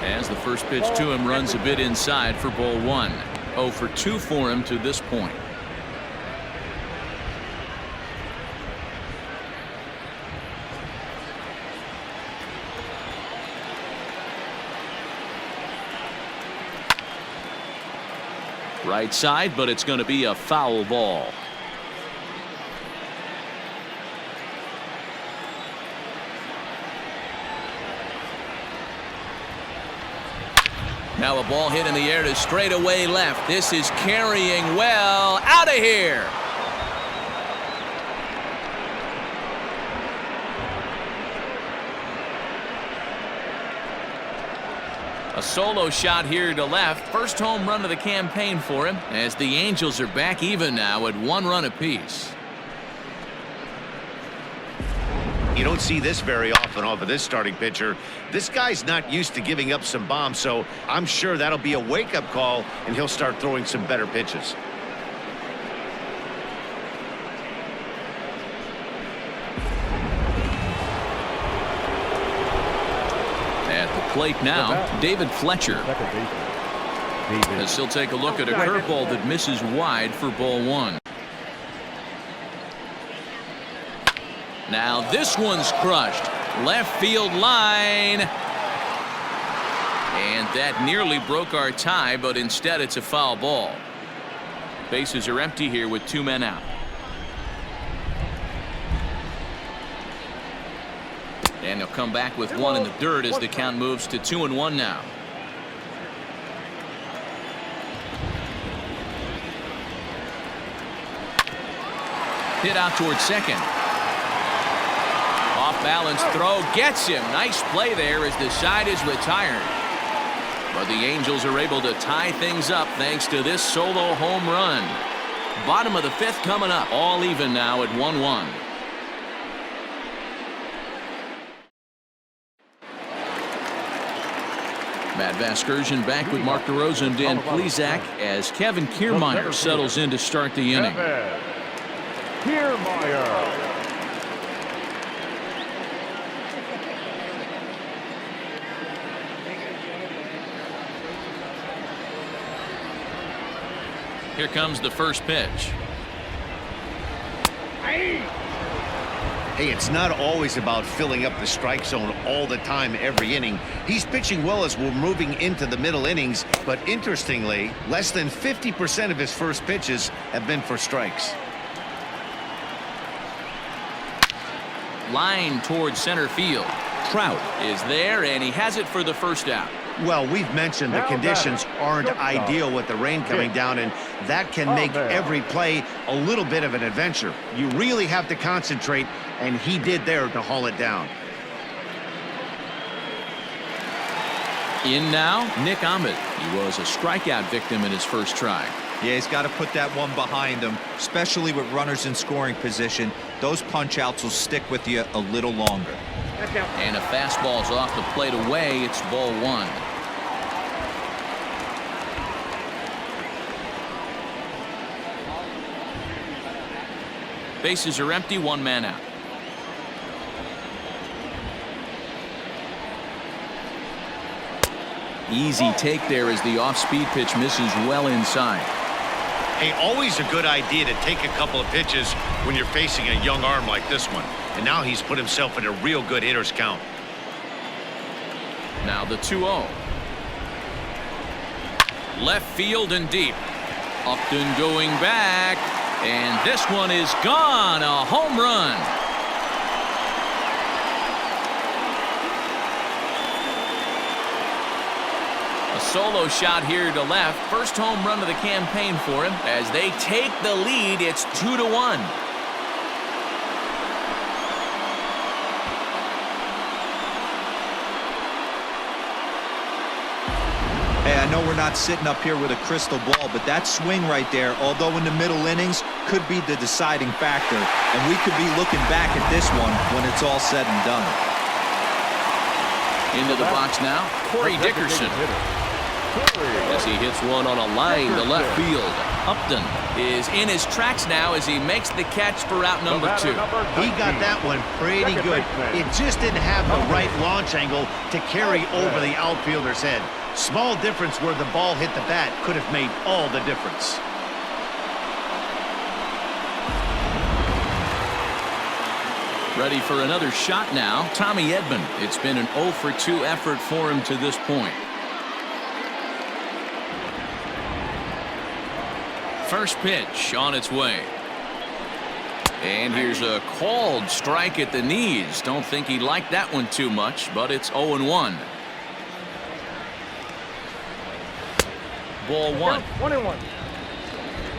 As the first pitch to him runs a bit inside for ball 1. 0 for 2 for him to this point. Right side, but it's going to be a foul ball. Now a ball hit in the air to straightaway left. This is carrying well. Out of here. A solo shot here to left. First home run of the campaign for him, as the Angels are back even now at 1 run apiece. You don't see this very often off of this starting pitcher. This guy's not used to giving up some bombs, so I'm sure that'll be a wake-up call, and he'll start throwing some better pitches. Plate now, David Fletcher. As he'll take a look at a curveball that misses wide for ball 1. Now this one's crushed. Left field line. And that nearly broke our tie, but instead it's a foul ball. Bases are empty here with 2 men out. And they'll come back with 1 in the dirt as the count moves to 2-1 now. Hit out towards second. Off balance throw gets him. Nice play there as the side is retired. But the Angels are able to tie things up thanks to this solo home run. Bottom of the 5th coming up. All even now at 1-1. Matt Vasgersian back with Mark DeRosa and Dan Plesac as Kevin Kiermaier settles in to start the inning. Kiermaier. Here comes the first pitch. Hey, it's not always about filling up the strike zone all the time every inning. He's pitching well as we're moving into the middle innings, but interestingly, less than 50% of his first pitches have been for strikes. Line towards center field. Trout is there, and he has it for the first out. Well, we've mentioned the conditions aren't ideal with the rain coming down, and that can make every play a little bit of an adventure. You really have to concentrate, and he did there to haul it down. In now, Nick Ahmed. He was a strikeout victim in his first try. Yeah, he's got to put that one behind him, especially with runners in scoring position. Those punch-outs will stick with you a little longer. And a fastball's off the plate away. It's ball 1. Bases are empty, 1 man out. Easy take there as the off-speed pitch misses well inside. Hey, always a good idea to take a couple of pitches when you're facing a young arm like this one. And now he's put himself in a real good hitter's count. Now the 2-0. Left field and deep. Upton going back. And this one is gone. A home run. A solo shot here to left. First home run of the campaign for him. As they take the lead, it's 2-1. Hey, I know we're not sitting up here with a crystal ball, but that swing right there, although in the middle innings, could be the deciding factor. And we could be looking back at this one when it's all said and done. Into the box now, Corey Dickerson. As he hits one on a line to left field. Upton is in his tracks now as he makes the catch for out number 2. He got that one pretty good. It just didn't have the right launch angle to carry over the outfielder's head. Small difference where the ball hit the bat could have made all the difference. Ready for another shot now, Tommy Edman. It's been an 0 for 2 effort for him to this point. First pitch on its way. And here's a called strike at the knees. Don't think he liked that one too much, but it's 0-1. Ball 1. 1-1.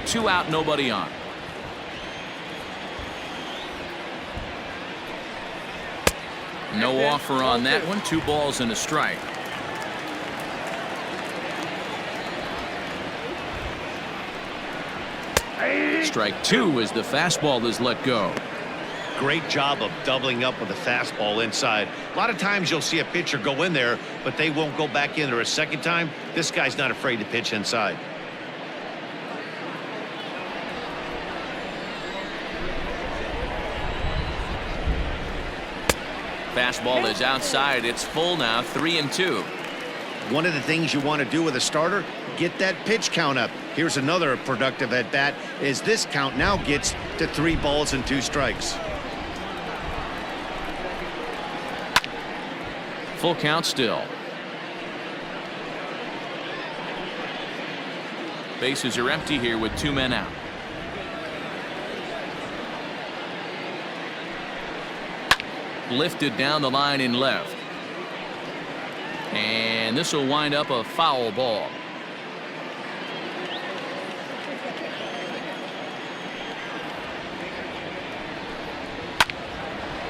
2 out, nobody on. No offer on that one. 2 balls and a strike. Strike 2 as the fastball is let go. Great job of doubling up with a fastball inside. A lot of times you'll see a pitcher go in there, but they won't go back in there a second time. This guy's not afraid to pitch inside. Fastball is outside. It's full now, 3-2. One of the things you want to do with a starter, get that pitch count up. Here's another productive at bat as this count now gets to 3 balls and 2 strikes. Full count still. Bases are empty here with 2 men out. Lifted down the line in left. And this will wind up a foul ball.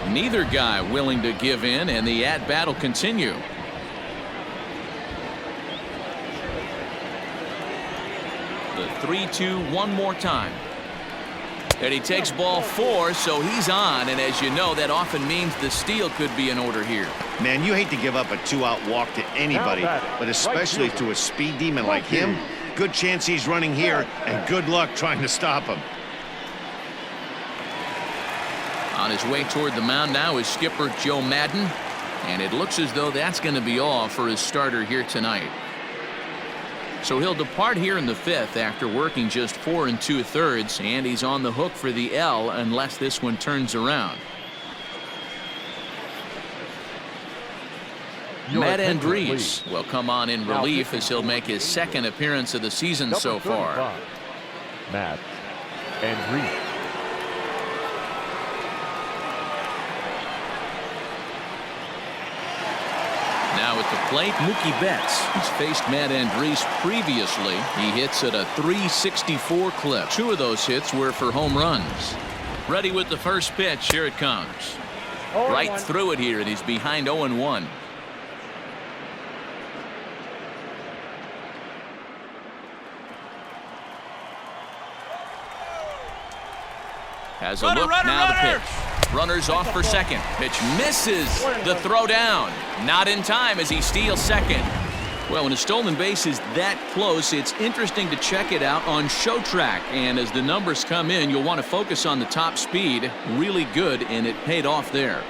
Neither guy willing to give in, and the at-bat will continue. The 3-2 one more time. And he takes ball 4, so he's on, and as you know, that often means the steal could be in order here. Man, you hate to give up a 2-out walk to anybody, but especially to a speed demon like him. Good chance he's running here, and good luck trying to stop him. On his way toward the mound now is skipper Joe Madden, and it looks as though that's going to be all for his starter here tonight. So he'll depart here in the 5th after working just 4 2/3, and he's on the hook for the L unless this one turns around. Matt Andriese will come on in relief as he'll make his 2nd appearance of the season so far. Matt Andriese. Now at the plate, Mookie Betts. He's faced Matt Andriese previously. He hits at a .364 clip. 2 of those hits were for home runs. Ready with the first pitch. Here it comes. Right through it here, and he's behind 0-1. Has a look, now the pitch. Runners off for second. Pitch misses the throw down. Not in time as he steals second. Well, when a stolen base is that close, it's interesting to check it out on Show Track. And as the numbers come in, you'll want to focus on the top speed. Really good, and it paid off there.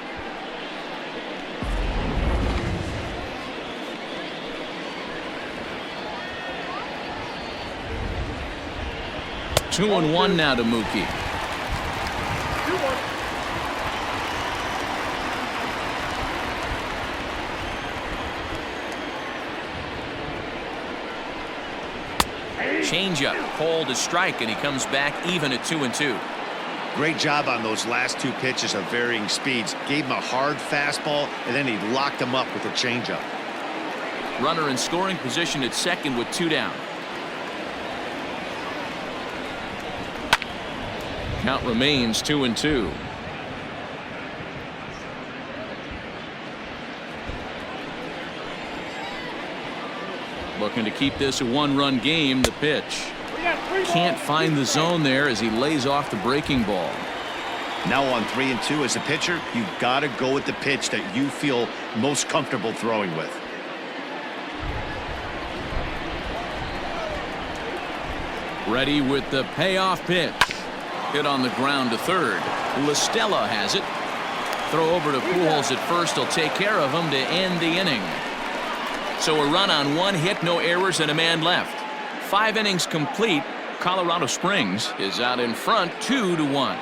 Two and one now to Mookie. Changeup called a strike, and he comes back even at 2-2. Great job on those last 2 pitches of varying speeds. Gave him a hard fastball, and then he locked him up with a changeup. Runner in scoring position at second with 2 down. Count remains 2-2. Looking to keep this a 1-run game. The pitch. Can't find the zone there as he lays off the breaking ball. Now on 3-2 as a pitcher, you've got to go with the pitch that you feel most comfortable throwing with. Ready with the payoff pitch. Hit on the ground to third. LaStella has it. Throw over to Pujols at first. He'll take care of him to end the inning. So a run on 1 hit, no errors, and a man left. 5 innings complete. Colorado Springs is out in front 2-1.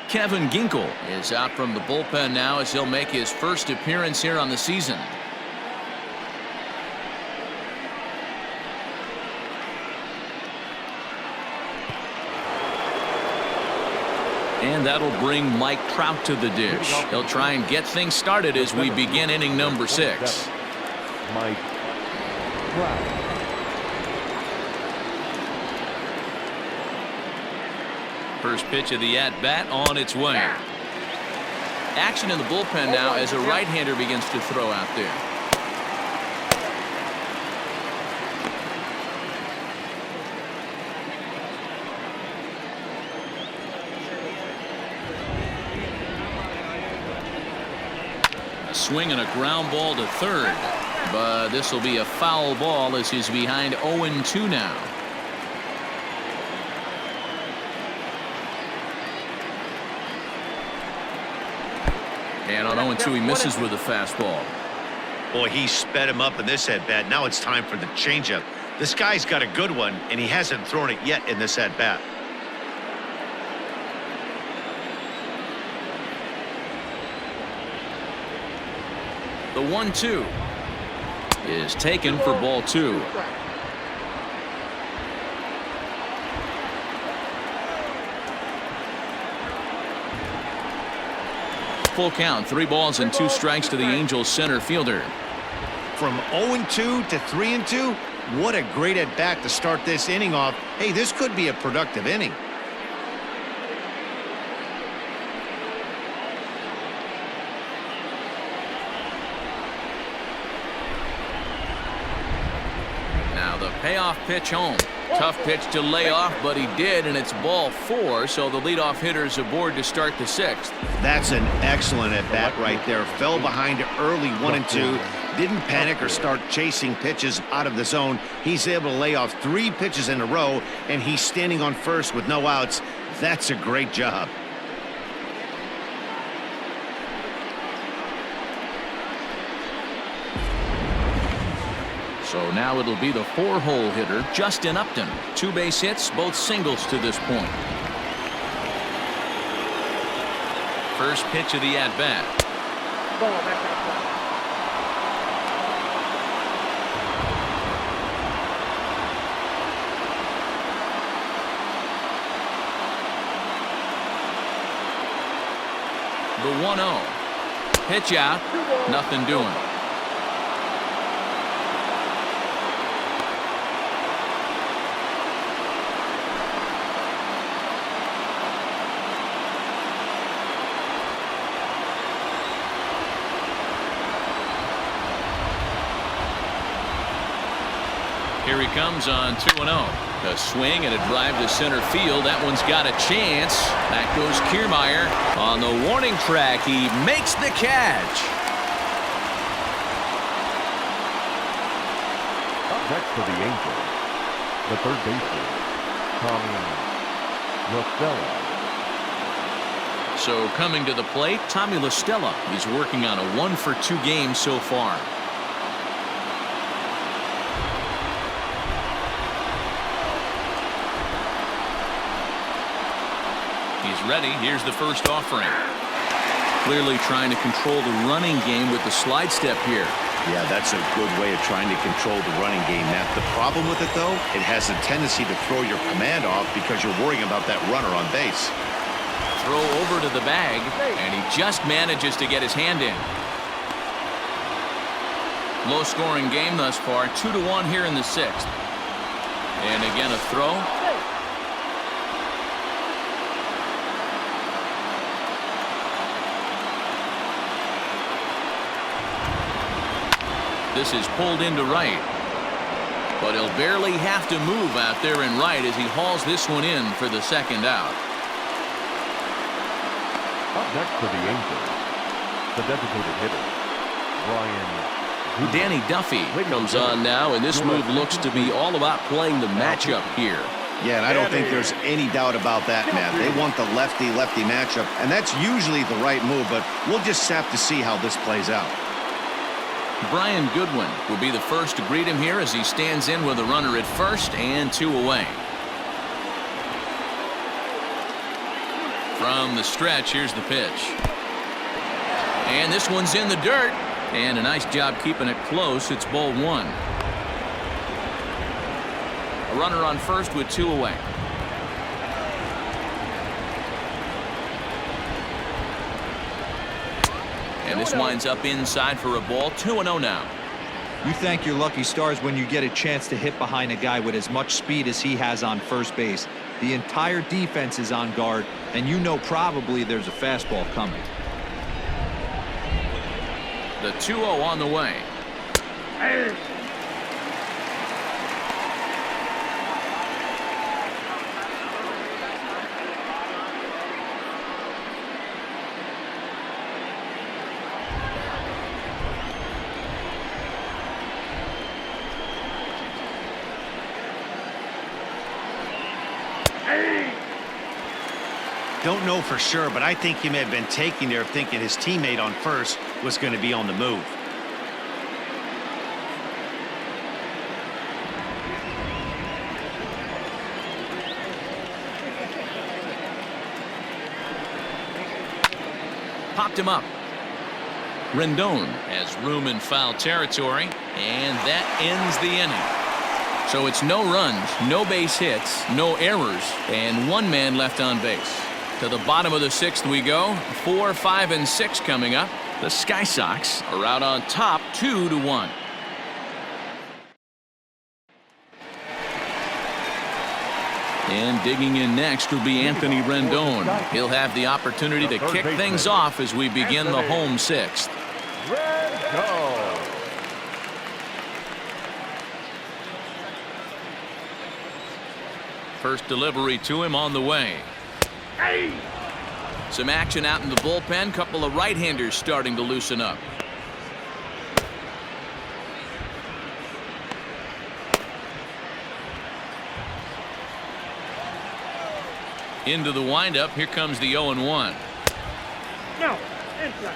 Kevin Ginkel is out from the bullpen now as he'll make his first appearance here on the season. And that'll bring Mike Trout to the dish. He'll try and get things started as we begin inning number 6. Mike Trout. First pitch of the at-bat on its way. Action in the bullpen now as a right-hander begins to throw out there. Swing and a ground ball to third, but this will be a foul ball as he's behind 0-2 now. And on 0-2 he misses with a fastball. Boy, he sped him up in this at-bat. Now it's time for the changeup. This guy's got a good one, and he hasn't thrown it yet in this at-bat. The 1-2. is taken for ball 2. Full count, 3 balls and 2 strikes to the Angels center fielder. From 0-2 to 3-2, what a great at bat to start this inning off. Hey, this could be a productive inning. Now the payoff pitch home. Tough pitch to lay off, but he did, and it's ball 4, so the leadoff hitter's aboard to start the 6th. That's an excellent at bat right there. Fell behind early 1-2. Didn't panic or start chasing pitches out of the zone. He's able to lay off 3 pitches in a row, and he's standing on first with no outs. That's a great job. So now it'll be the 4-hole hitter, Justin Upton. 2 base hits, both singles to this point. First pitch of the at-bat. Ball back to the plate. The 1-0. Pitch out. Nothing doing. Here he comes on 2-0. A swing and a drive to center field. That one's got a chance. Back goes Kiermaier. On the warning track, he makes the catch. Up next for the Angels, the third baseman, Tommy LaStella. So coming to the plate, Tommy LaStella. He's working on a 1-for-2 game so far. Ready. Here's the first offering. Clearly trying to control the running game with the slide step here. Yeah, that's a good way of trying to control the running game, Matt. The problem with it, though, it has a tendency to throw your command off because you're worrying about that runner on base. Throw over to the bag, and he just manages to get his hand in. Low-scoring game thus far. 2-1 here in the 6th. And again, a throw. This is pulled into right. But he'll barely have to move out there in right as he hauls this one in for the second out. Up next for the Angels, the designated hitter, Brian. Danny Duffy comes on now, and this move looks to be all about playing the matchup here. Yeah, and I don't think there's any doubt about that, man. They want the lefty-lefty matchup, and that's usually the right move, but we'll just have to see how this plays out. Brian Goodwin will be the first to greet him here as he stands in with a runner at first and 2 away. From the stretch, here's the pitch. And this one's in the dirt. And a nice job keeping it close. It's ball 1. A runner on first with 2 away. And this winds up inside for a ball. 2-0 now. You thank your lucky stars when you get a chance to hit behind a guy with as much speed as he has on first base. The entire defense is on guard, and you know probably there's a fastball coming. The 2-0 on the way. Don't know for sure, but I think he may have been taking there thinking his teammate on first was going to be on the move. Popped him up. Rendon has room in foul territory. And that ends the inning. So it's no runs, no base hits, no errors, and one man left on base. To the bottom of the sixth we go. 4, 5, and 6 coming up. The Sky Sox are out on top 2-1. And digging in next will be Anthony Rendon. He'll have the opportunity to kick things off as we begin the home sixth. Rendon. First delivery to him on the way. Some action out in the bullpen. Couple of right-handers starting to loosen up. Into the windup. Here comes the 0-1. No, inside.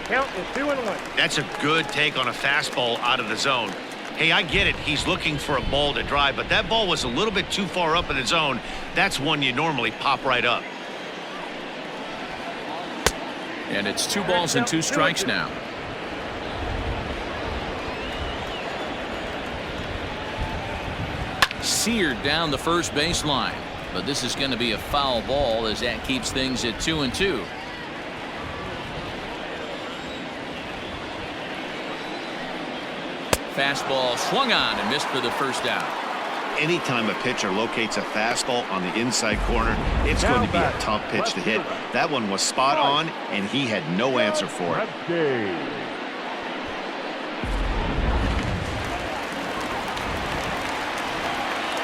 Count is 2-1. That's a good take on a fastball out of the zone. Hey, I get it. He's looking for a ball to drive, but that ball was a little bit too far up in the zone. That's one you normally pop right up. And it's 2 balls and 2 strikes now. Seared down the first baseline. But this is going to be a foul ball as that keeps things at 2-2. Fastball swung on and missed for the first out. Anytime a pitcher locates a fastball on the inside corner, it's going to be a tough pitch to hit. That one was spot on, and he had no answer for it.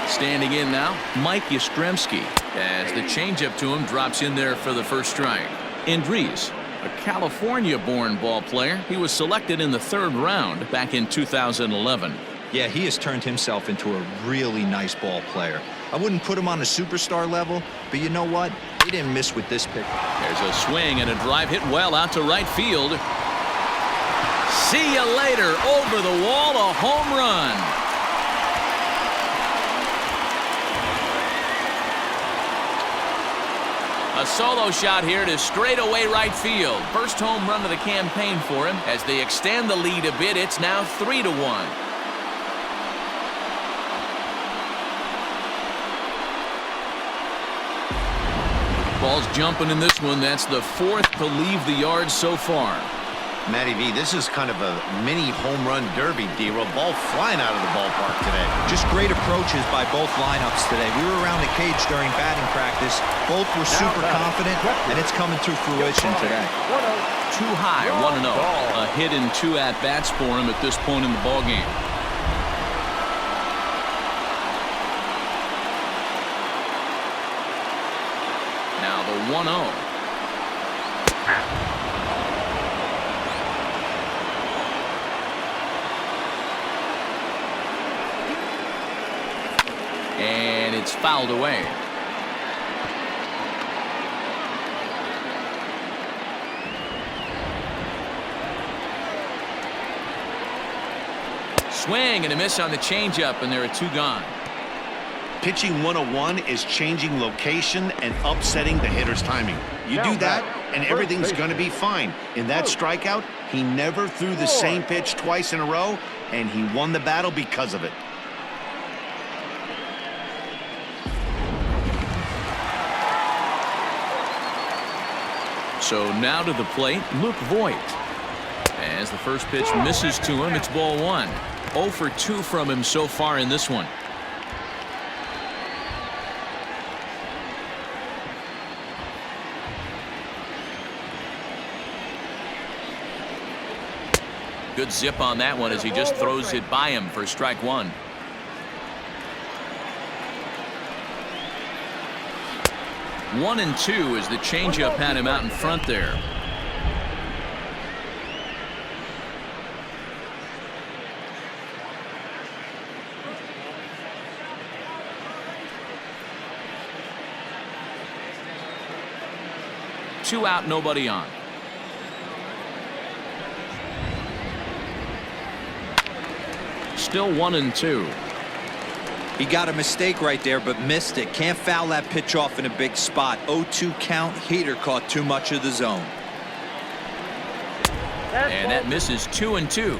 Standing in now, Mike Yastrzemski, as the changeup to him drops in there for the first strike. Andres, a California-born ball player. He was selected in the 3rd round back in 2011. Yeah, he has turned himself into a really nice ball player. I wouldn't put him on a superstar level, but you know what? He didn't miss with this pick. There's a swing and a drive hit well out to right field. See you later. Over the wall, a home run. A solo shot here to straightaway right field. First home run of the campaign for him. As they extend the lead a bit, it's now 3-1. Ball's jumping in this one. That's the 4th to leave the yard so far. Matty V, this is kind of a mini home run derby, D-Roll. Ball flying out of the ballpark today. Just great approaches by both lineups today. We were around the cage during batting practice. Both were super confident, and it's coming to fruition today. Too high, 1-0. A hit in 2 at-bats for him at this point in the ballgame. Now the 1-0. And it's fouled away. Swing and a miss on the changeup, and there are 2 gone. Pitching 101 is changing location and upsetting the hitter's timing. You do that, and everything's going to be fine. In that strikeout, he never threw the same pitch twice in a row, and he won the battle because of it. So now to the plate, Luke Voigt. As the first pitch misses to him, it's ball 1. 0 for 2 from him so far in this one. Good zip on that one as he just throws it by him for strike 1. One and 2 as the changeup had him out in front there. Two out, nobody on. Still 1 and 2. He got a mistake right there, but missed it. Can't foul that pitch off in a big spot. 0-2 count. Heater caught too much of the zone. And that misses 2-2.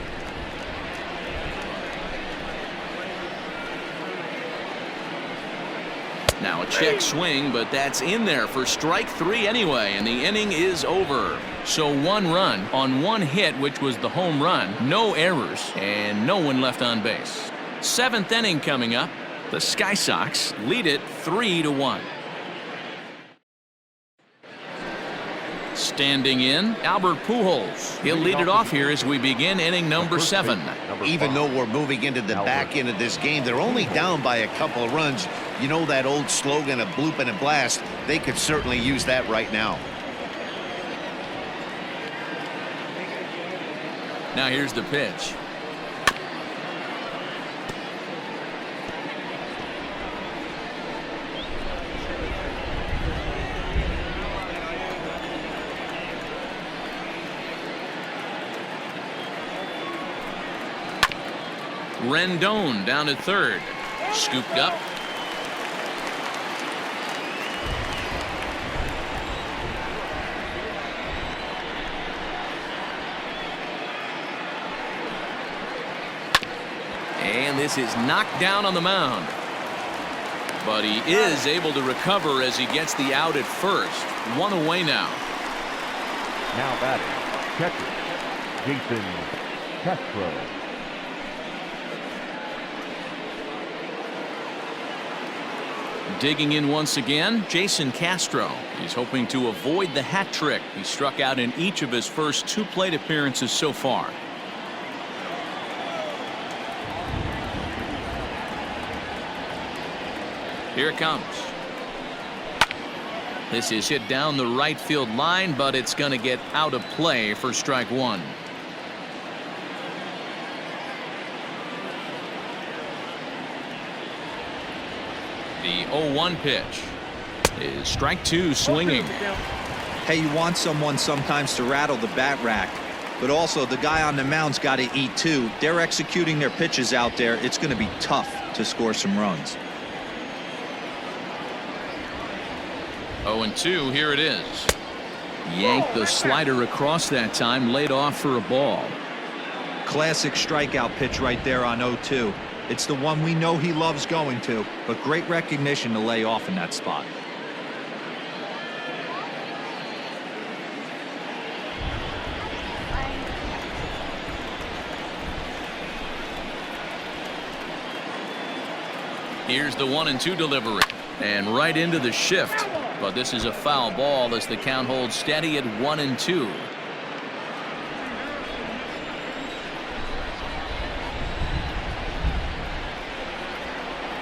Now a check swing, but that's in there for strike 3 anyway, and the inning is over. So 1 run on 1 hit, which was the home run, no errors, and no one left on base. 7th inning coming up. The Sky Sox lead it 3-1. Standing in, Albert Pujols. He'll lead it off here as we begin inning number 7. Even though we're moving into the back end of this game, they're only down by a couple of runs. You know that old slogan, a bloop and a blast. They could certainly use that right now. Now here's the pitch. Rendon down at third. Scooped up. And this is knocked down on the mound. But he is able to recover as he gets the out at first. 1 away now. Now batting, catcher, Jason Castro. Digging in once again, Jason Castro. He's hoping to avoid the hat trick. He struck out in each of his first 2 plate appearances so far. Here it comes. This is hit down the right field line, but it's going to get out of play for strike 1. The 0-1 pitch is strike 2 swinging. Hey, you want someone sometimes to rattle the bat rack, but also the guy on the mound's got to eat too. They're executing their pitches out there. It's going to be tough to score some runs. 0-2, here it is. Yanked the slider across that time, laid off for a ball. Classic strikeout pitch right there on 0-2. It's the one we know he loves going to, but great recognition to lay off in that spot. Here's the 1-2 delivery, and right into the shift. But this is a foul ball as the count holds steady at 1-2.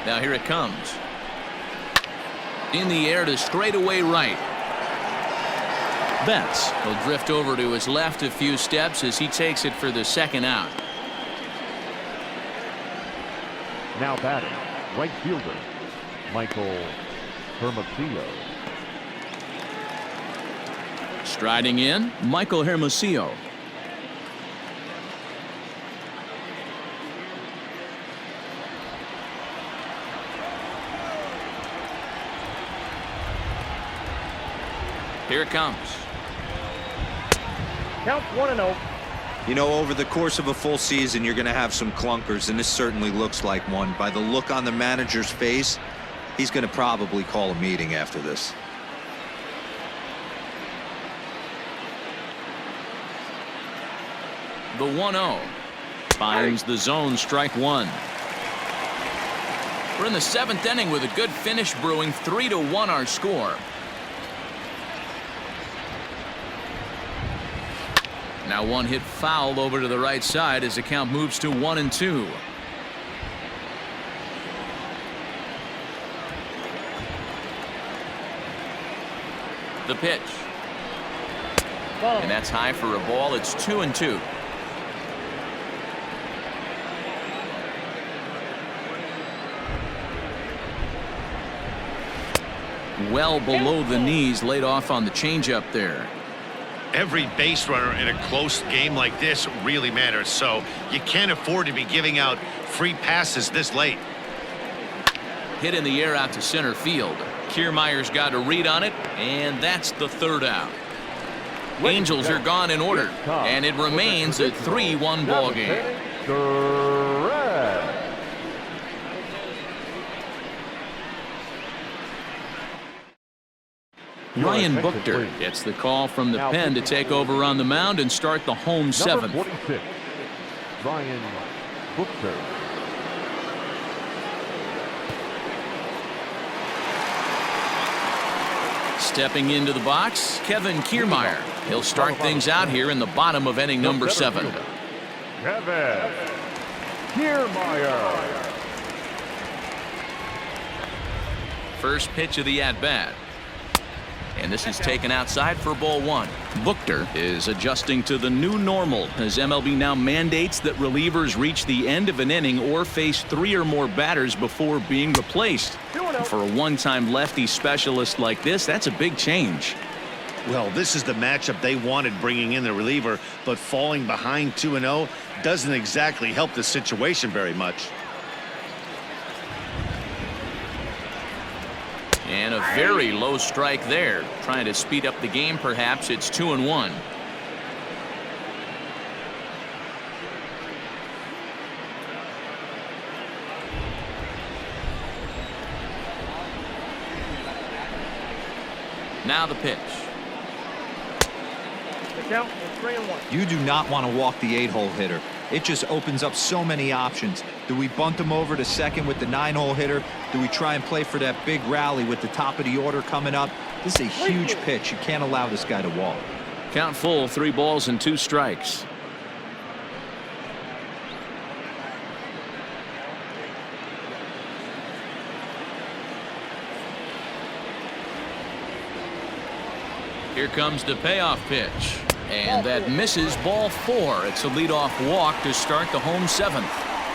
Now here it comes. In the air to straightaway right. Betts will drift over to his left a few steps as he takes it for the 2nd out. Now batting, right fielder, Michael Hermosillo. Striding in, Michael Hermosillo. Here it comes. Count 1-0. You know, over the course of a full season, you're going to have some clunkers, and this certainly looks like one. By the look on the manager's face, he's going to probably call a meeting after this. The 1-0 finds the zone, strike 1. We're in the 7th inning with a good finish brewing. 3-1 our score. Now 1 hit foul over to the right side as the count moves to 1-2. The pitch. And that's high for a ball. It's 2-2. Well below the knees, laid off on the changeup there. Every base runner in a close game like this really matters, so you can't afford to be giving out free passes this late. hit in the air out to center field. Kiermaier's got a read on it, and that's the third out. Angels are gone in order, and it remains a 3-1 ball game. Ryan Buchter gets the call from the pen to take over on the mound and start the home seventh. Number 46, Ryan Buchter. Stepping into the box, Kevin Kiermaier. He'll start things out here in the bottom of inning number 7. Kevin Kiermaier. First pitch of the at-bat. And this is taken outside for ball 1. Buchter is adjusting to the new normal as MLB now mandates that relievers reach the end of an inning or face 3 or more batters before being replaced. For a one-time lefty specialist like this, that's a big change. Well, this is the matchup they wanted bringing in the reliever, but falling behind 2-0 doesn't exactly help the situation very much. And a very low strike there. Trying to speed up the game, perhaps. It's 2-1. Now the pitch. The count is 3-1. You do not want to walk the 8-hole hitter. It just opens up so many options. Do we bunt him over to second with the 9-hole hitter? Do we try and play for that big rally with the top of the order coming up? This is a huge pitch. You can't allow this guy to walk. Count full, 3 balls and 2 strikes. Here comes the payoff pitch. And that misses ball 4. It's a leadoff walk to start the home 7th.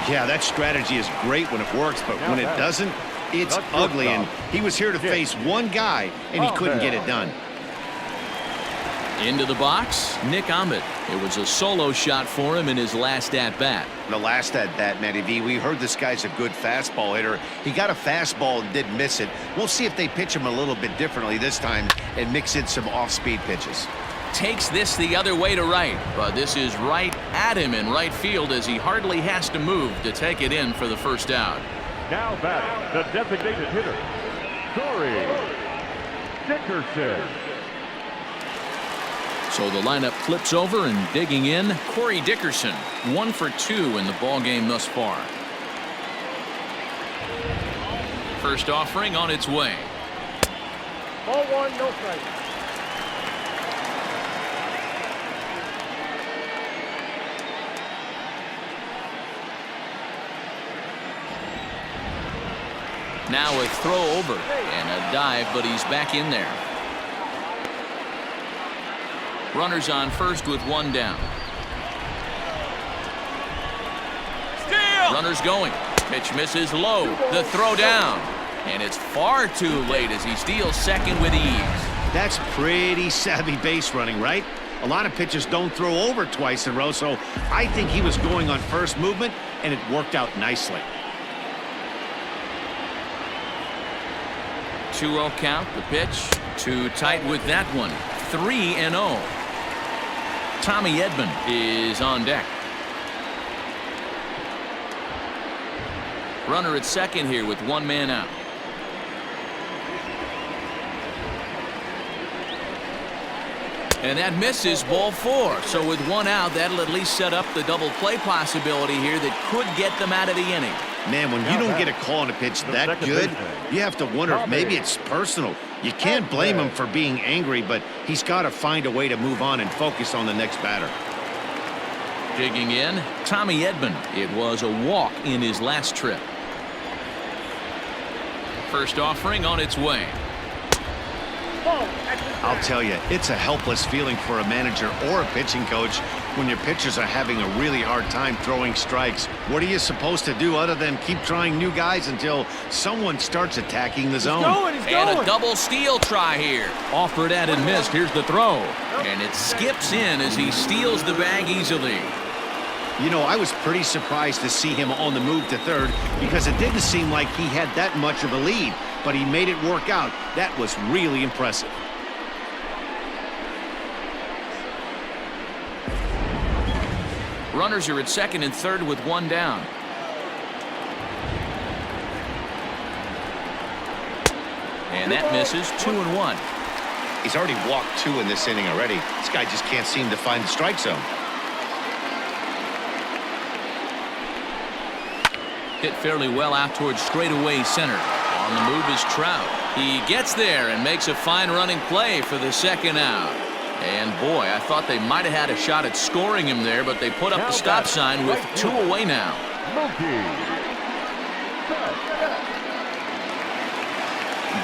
Yeah, that strategy is great when it works, but when it doesn't, it's ugly. And he was here to face one guy, and he couldn't get it done. Into the box, Nick Ahmed. It was a solo shot for him in his last at-bat. The last at-bat, Matty V, we heard this guy's a good fastball hitter. He got a fastball and didn't miss it. We'll see if they pitch him a little bit differently this time and mix in some off-speed pitches. Takes this the other way to right, but this is right at him in right field as he hardly has to move to take it in for the first out. Now batting, the designated hitter, Corey Dickerson. So the lineup flips over and digging in, Corey Dickerson, 1 for 2 in the ballgame thus far. First offering on its way. Ball 1, no strike. Now a throw over and a dive, but he's back in there. Runners on first with 1 down. Steal! Runners going. Pitch misses low. The throw down. And it's far too late as he steals second with ease. That's pretty savvy base running, right? A lot of pitchers don't throw over twice in a row, so I think he was going on first movement, and it worked out nicely. 2-0 count, the pitch. Too tight with that one. 3-0. Tommy Edman is on deck. Runner at second here with 1 man out. And that misses ball 4. So with 1 out, that'll at least set up the double play possibility here that could get them out of the inning. Man, when you don't get a call on a pitch that good, you have to wonder if maybe it's personal. You can't blame him for being angry, but he's got to find a way to move on and focus on the next batter. Digging in, Tommy Edman. It was a walk in his last trip. First offering on its way. I'll tell you, it's a helpless feeling for a manager or a pitching coach when your pitchers are having a really hard time throwing strikes. What are you supposed to do other than keep trying new guys until someone starts attacking the zone? And a double steal try here. Offered at and missed. Here's the throw. And it skips in as he steals the bag easily. You know, I was pretty surprised to see him on the move to third because it didn't seem like he had that much of a lead, but he made it work out. That was really impressive. Runners are at second and third with one down. And that misses 2-1. He's already walked 2 in this inning already. This guy just can't seem to find the strike zone. Hit fairly well out towards straightaway center. On the move is Trout. He gets there and makes a fine running play for the second out. And boy, I thought they might have had a shot at scoring him there, but they put up the stop sign with 2 away now.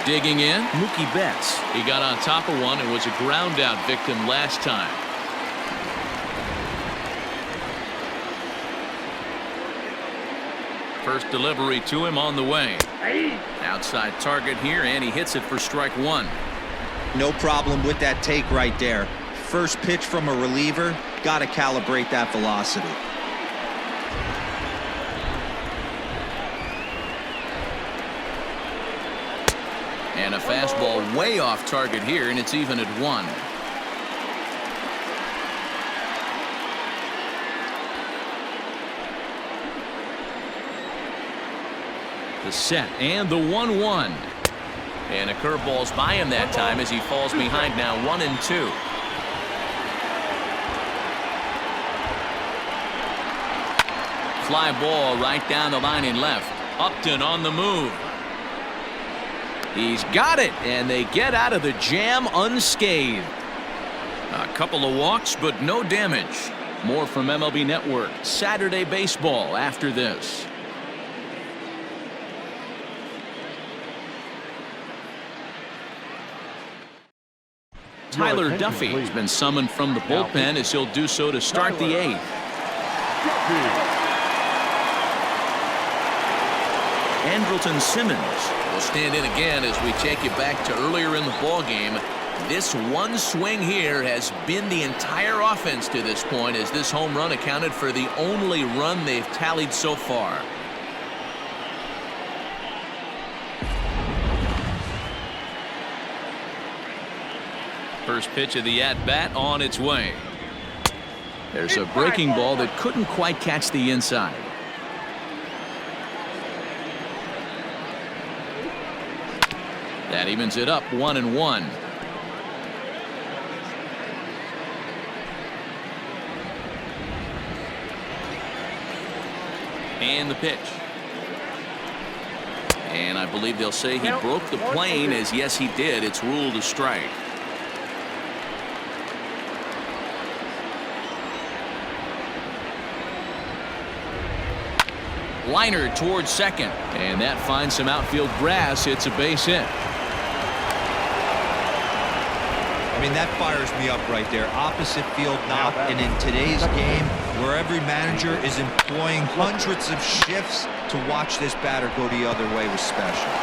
Digging in, Mookie Betts. He got on top of one and was a ground out victim last time. First delivery to him on the way. Outside target here, and he hits it for strike 1. No problem with that take right there. First pitch from a reliever, got to calibrate that velocity. And a fastball way off target here, and it's even at 1. The set and the 1-1. And a curveball's by him that time as he falls behind now 1-2. Fly ball right down the line in left. Upton on the move. He's got it, and they get out of the jam unscathed. A couple of walks, but no damage. More from MLB Network Saturday Baseball after this. Tyler Duffy has been summoned from the bullpen as he'll do so to start the 8th. Andrelton Simmons will stand in again as we take you back to earlier in the ball game. This one swing here has been the entire offense to this point, as this home run accounted for the only run they've tallied so far. First pitch of the at-bat on its way. There's a breaking ball that couldn't quite catch the inside. That evens it up 1-1. And the pitch. And I believe they'll say he broke the plane, as yes he did. It's ruled a strike. Liner towards second, and that finds some outfield grass. It's a base hit. I mean, that fires me up right there. Opposite field knock, and in today's game, where every manager is employing hundreds of shifts to watch this batter go the other way was special.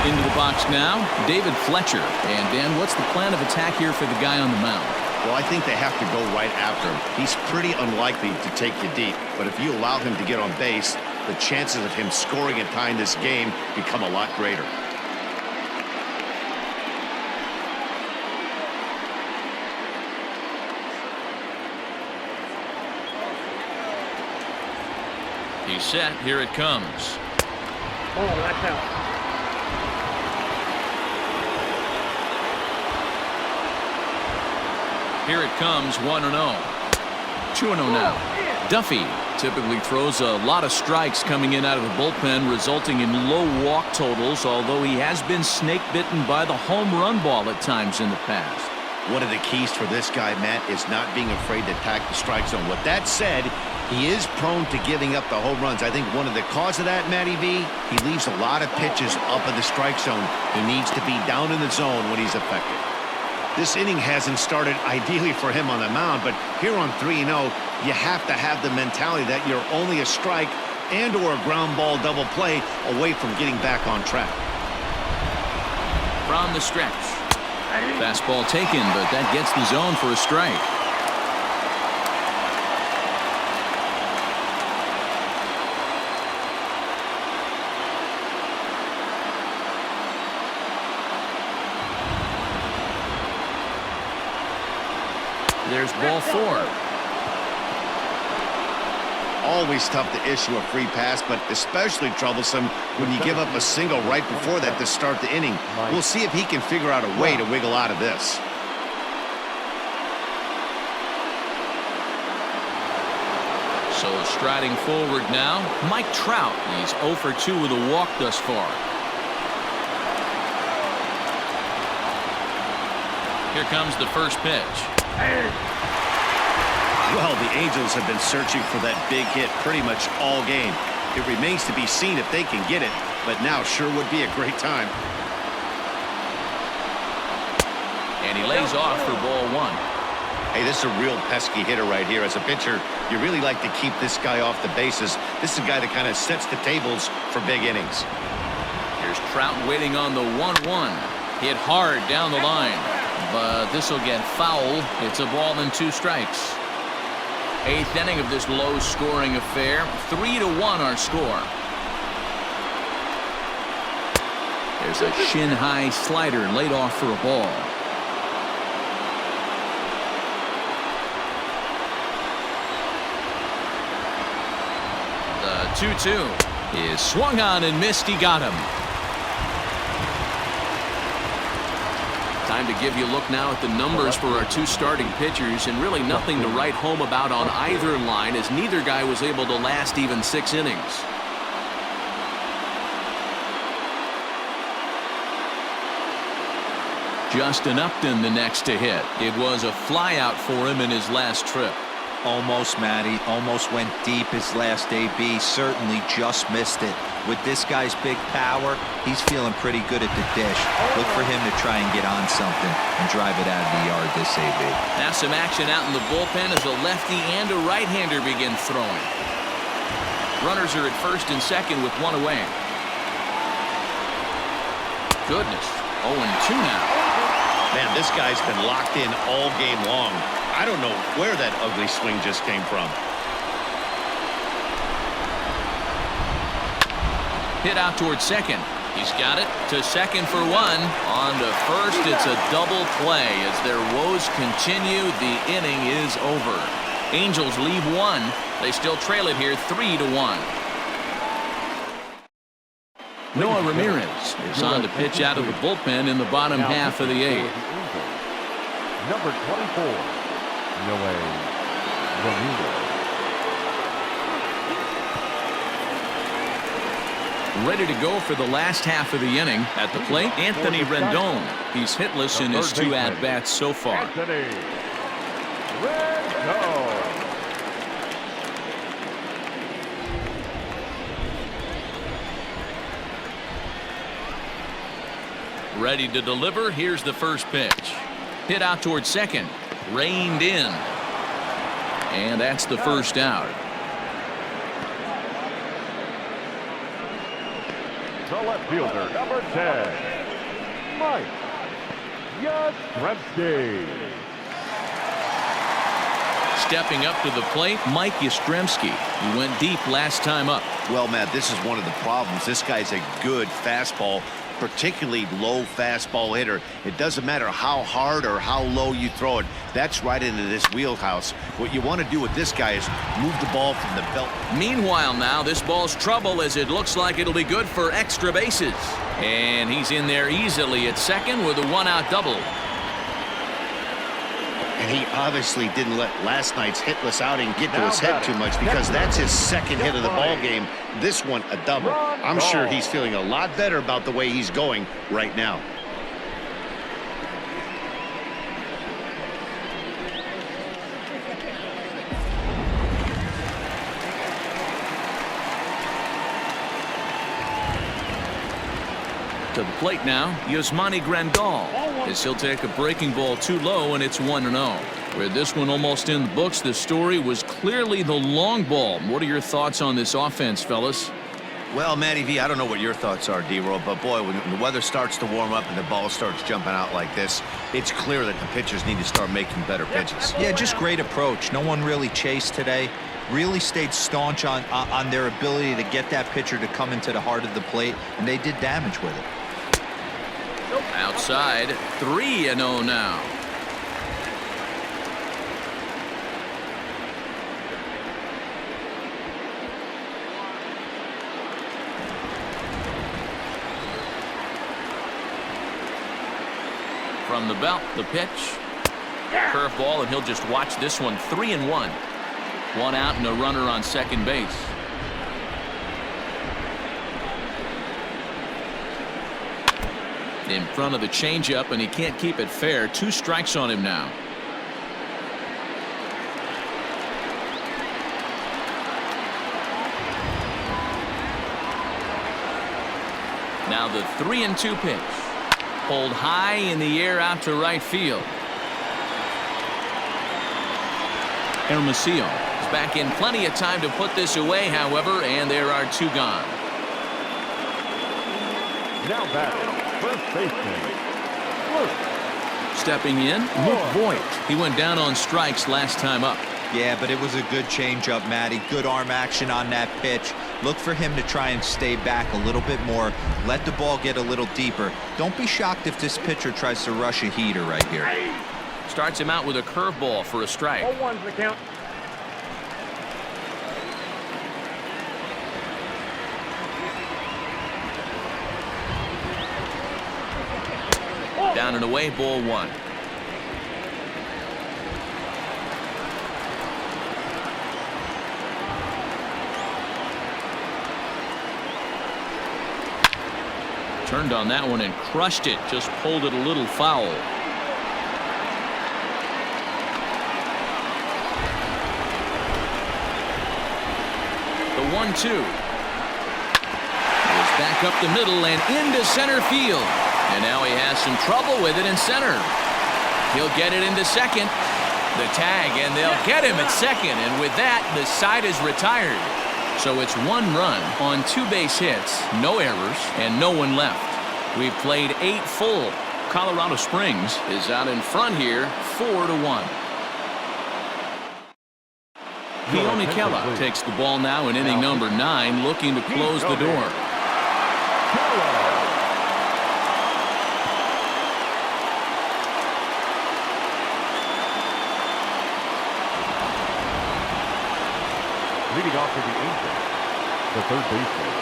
Into the box now, David Fletcher. And Dan, what's the plan of attack here for the guy on the mound? Well, I think they have to go right after him. He's pretty unlikely to take you deep, but if you allow him to get on base, the chances of him scoring and tying this game become a lot greater. He's set. Here it comes. Oh, that's out. Here it comes, 1-0. 2-0 now. Duffy typically throws a lot of strikes coming in out of the bullpen, resulting in low walk totals, although he has been snake bitten by the home run ball at times in the past. One of the keys for this guy, Matt, is not being afraid to attack the strike zone. With that said, he is prone to giving up the home runs. I think one of the cause of that, Matty V, he leaves a lot of pitches up in the strike zone. He needs to be down in the zone when he's effective. This inning hasn't started ideally for him on the mound, but here on 3-0, you have to have the mentality that you're only a strike and or a ground ball double play away from getting back on track. From the stretch. Fastball taken, but that gets the zone for a strike. there's ball 4. Always tough to issue a free pass, but especially troublesome when you give up a single right before that to start the inning. We'll see if he can figure out a way to wiggle out of this. So striding forward now, Mike Trout. He's 0 for 2 with a walk thus far. Here comes the first pitch. Well, the Angels have been searching for that big hit pretty much all game. It remains to be seen if they can get it, but now sure would be a great time. And he lays off for ball 1. Hey, this is a real pesky hitter right here. As a pitcher, you really like to keep this guy off the bases. This is a guy that kind of sets the tables for big innings. Here's Trout waiting on the 1-1. Hit hard down the line, but this will get foul. It's a ball and 2 strikes. 8th inning of this low-scoring affair. 3-1 our score. There's a shin-high slider laid off for a ball. The 2-2 is swung on and missed. He got him. Time to give you a look now at the numbers for our 2 starting pitchers, and really nothing to write home about on either line, as neither guy was able to last even 6 innings. Justin Upton the next to hit. It was a flyout for him in his last trip. Almost, Matty. Almost went deep his last AB. Certainly just missed it. With this guy's big power, he's feeling pretty good at the dish. Look for him to try and get on something and drive it out of the yard this AB. Now some action out in the bullpen as a lefty and a right-hander begin throwing. Runners are at first and second with 1 away. Goodness. 0-2 now. Man, this guy's been locked in all game long. I don't know where that ugly swing just came from. Hit out towards second. He's got it to second for 1. On to first, it's a double play. As their woes continue, the inning is over. Angels leave 1. They still trail it here 3-1. Noah Ramirez is on to pitch out of the bullpen in the bottom half of the 8th. Number 24, Noah Ramirez. Ready to go for the last half of the inning. At the plate, Anthony Rendon. He's hitless in his 2 at-bats so far. Anthony Rendon. Ready to deliver. Here's the first pitch. Hit out towards second. Reined in. And that's the first out. The left fielder, number 10, Mike Yastrzemski. Stepping up to the plate, Mike Yastrzemski. He went deep last time up. Well, Matt, this is one of the problems. This guy's a good fastball, particularly low fastball hitter. It doesn't matter how hard or how low you throw it. That's right into this wheelhouse. What you want to do with this guy is move the ball from the belt. Meanwhile now, this ball's trouble as it looks like it'll be good for extra bases. And he's in there easily at second with a 1-out double. And he obviously didn't let last night's hitless outing get to his head too much, because that's his second hit of the ball game. This one a double. I'm sure he's feeling a lot better about the way he's going right now. To the plate now, Yasmani Grandal, as he'll take a breaking ball too low, and it's 1-0. With this one almost in the books, the story was clearly the long ball. What are your thoughts on this offense, fellas? Well, Matty V, I don't know what your thoughts are, D-Roll, but boy, when the weather starts to warm up and the ball starts jumping out like this, it's clear that the pitchers need to start making better pitches. Yeah, just great approach. No one really chased today. Really stayed staunch on their ability to get that pitcher to come into the heart of the plate, and they did damage with it. Outside, 3-0 now. From the belt, the pitch. Curveball, and he'll just watch this one. 3-1. One out and a runner on second base. In front of the changeup, and he can't keep it fair. 2 strikes on him now. Now the 3-2 pitch. Pulled high in the air out to right field. Hermosillo is back in plenty of time to put this away, however, and there are 2 gone. Now batting, first baseman, Luke. Stepping in, Luke Voigt. He went down on strikes last time up. Yeah, but it was a good changeup, Matty. Good arm action on that pitch. Look for him to try and stay back a little bit more. Let the ball get a little deeper. Don't be shocked if this pitcher tries to rush a heater right here. Starts him out with a curveball for a strike. 0-1's the count. Down and away, ball 1. Turned on that one and crushed it. Just pulled it a little foul. The 1-2. Goes back up the middle and into center field. And now he has some trouble with it in center. He'll get it into second. The tag, and they'll get him at second. And with that, the side is retired. So it's 1 run on 2 base hits, no errors, and no one left. We've played 8 full. Colorado Springs is out in front here, 4-1. Keone Kela takes the ball now in inning number 9, looking to close the door. Leading off to the Angels, the third baseman,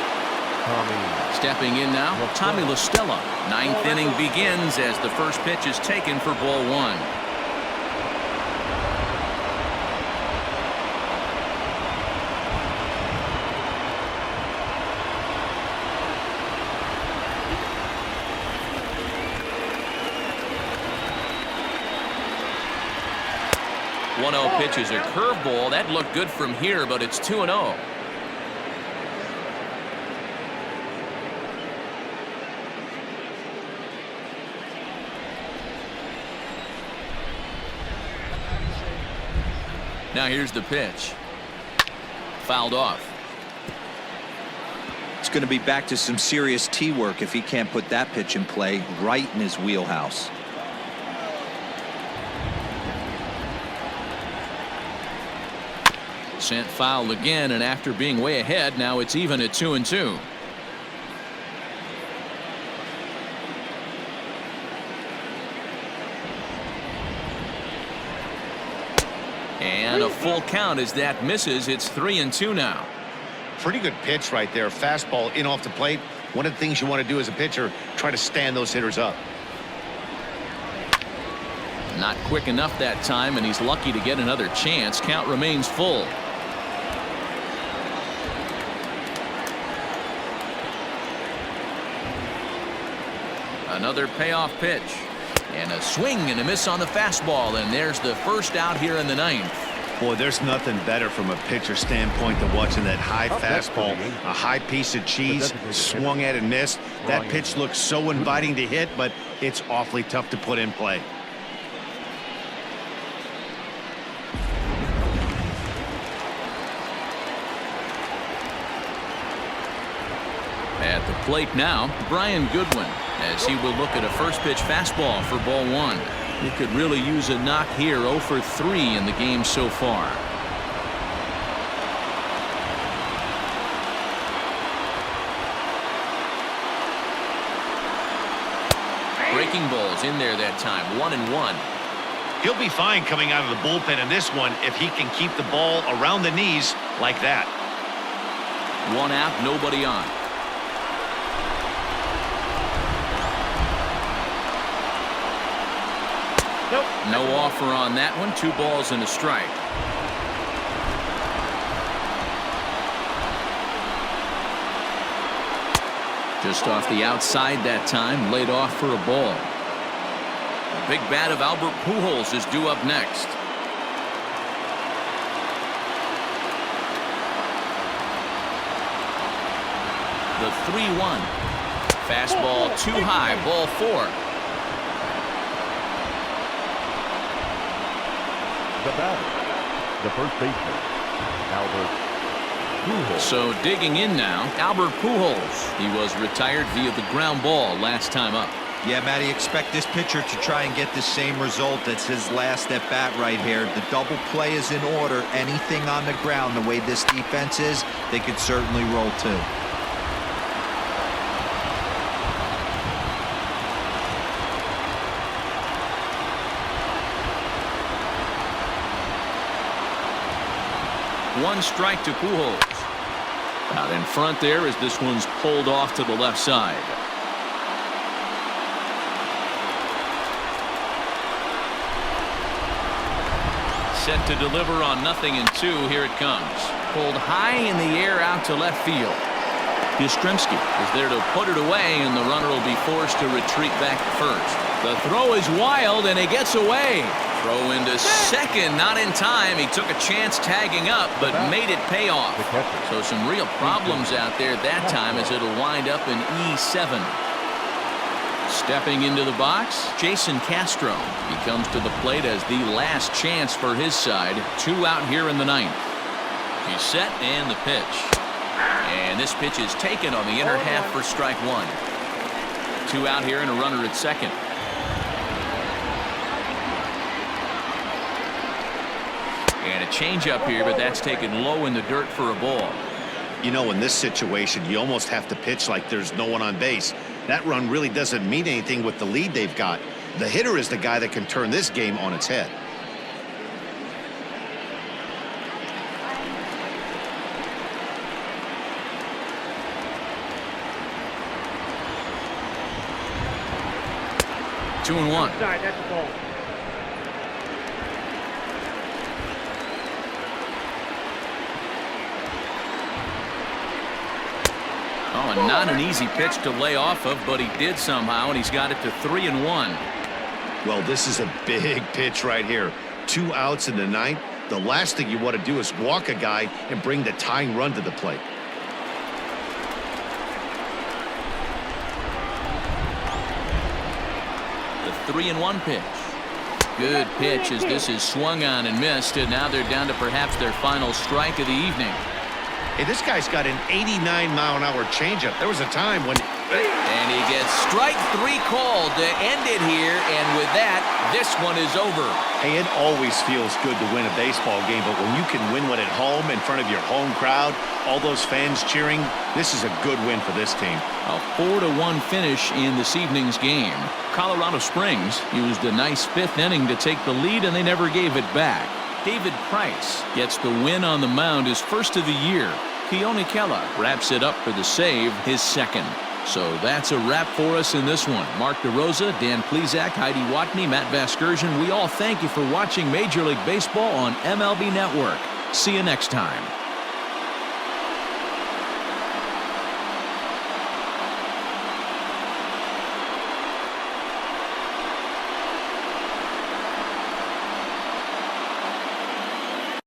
Tommy. Stepping in now, Tommy La Stella. 9th inning begins as the first pitch is taken for ball 1. Pitch is a curveball. That looked good from here, but it's 2-0. Now here's the pitch. Fouled off. It's going to be back to some serious tee work if he can't put that pitch in play right in his wheelhouse. Sent foul again, and after being way ahead, now it's even at 2-2. And a full count as that misses. It's 3-2 now. Pretty good pitch right there. Fastball in off the plate. One of the things you want to do as a pitcher, try to stand those hitters up. Not quick enough that time, and he's lucky to get another chance. Count remains full. Another payoff pitch. And a swing and a miss on the fastball, and there's the first out here in the 9th. Boy, there's nothing better from a pitcher standpoint than watching that high fastball, a high piece of cheese, swung at and missed. That pitch looks so inviting to hit, but it's awfully tough to put in play. At the plate now, Brian Goodwin, as he will look at a first pitch fastball for ball 1. He could really use a knock here. 0 for 3 in the game so far. Breaking balls in there that time. 1-1. He'll be fine coming out of the bullpen in this one if he can keep the ball around the knees like that. 1 out, nobody on. Nope. No offer on that one. 2 balls and a strike. Just off the outside that time, laid off for a ball. The big bat of Albert Pujols is due up next. The 3-1. Fastball too high, ball 4. The batter, the first baseman, Albert Pujols. So digging in now, Albert Pujols. He was retired via the ground ball last time up. Yeah, Matty, expect this pitcher to try and get the same result. That's his last at bat right here. The double play is in order. Anything on the ground, the way this defense is, they could certainly roll too. One strike to Pujols. Out in front there as this one's pulled off to the left side. Set to deliver on 0-2. Here it comes. Pulled high in the air out to left field. Yastrzemski is there to put it away, and the runner will be forced to retreat back to first. The throw is wild, and it gets away. Throw into second, not in time. He took a chance tagging up, but made it pay off. So some real problems out there that time as it'll wind up in E7. Stepping into the box, Jason Castro. He comes to the plate as the last chance for his side. 2 out here in the 9th. He's set and the pitch. And this pitch is taken on the inner half for strike 1. 2 out here and a runner at second. And a changeup here, but that's taken low in the dirt for a ball. You know, in this situation, you almost have to pitch like there's no one on base. That run really doesn't mean anything with the lead they've got. The hitter is the guy that can turn this game on its head. Two and 1. Sorry, that's the ball. Oh, and not an easy pitch to lay off of, but he did somehow, and he's got it to 3-1. Well, this is a big pitch right here. 2 outs in the 9th. The last thing you want to do is walk a guy and bring the tying run to the plate. The 3-1 pitch. Good pitch as this is swung on and missed, and now they're down to perhaps their final strike of the evening. Hey, this guy's got an 89-mile-an-hour changeup. There was a time when... And he gets strike 3 called to end it here, and with that, this one is over. Hey, it always feels good to win a baseball game, but when you can win one at home in front of your home crowd, all those fans cheering, this is a good win for this team. A 4-1 finish in this evening's game. Colorado Springs used a nice 5th inning to take the lead, and they never gave it back. David Price gets the win on the mound, his first of the year. Keone Kela wraps it up for the save, his second. So that's a wrap for us in this one. Mark DeRosa, Dan Plesac, Heidi Watney, Matt Vasgersian. We all thank you for watching Major League Baseball on MLB Network. See you next time.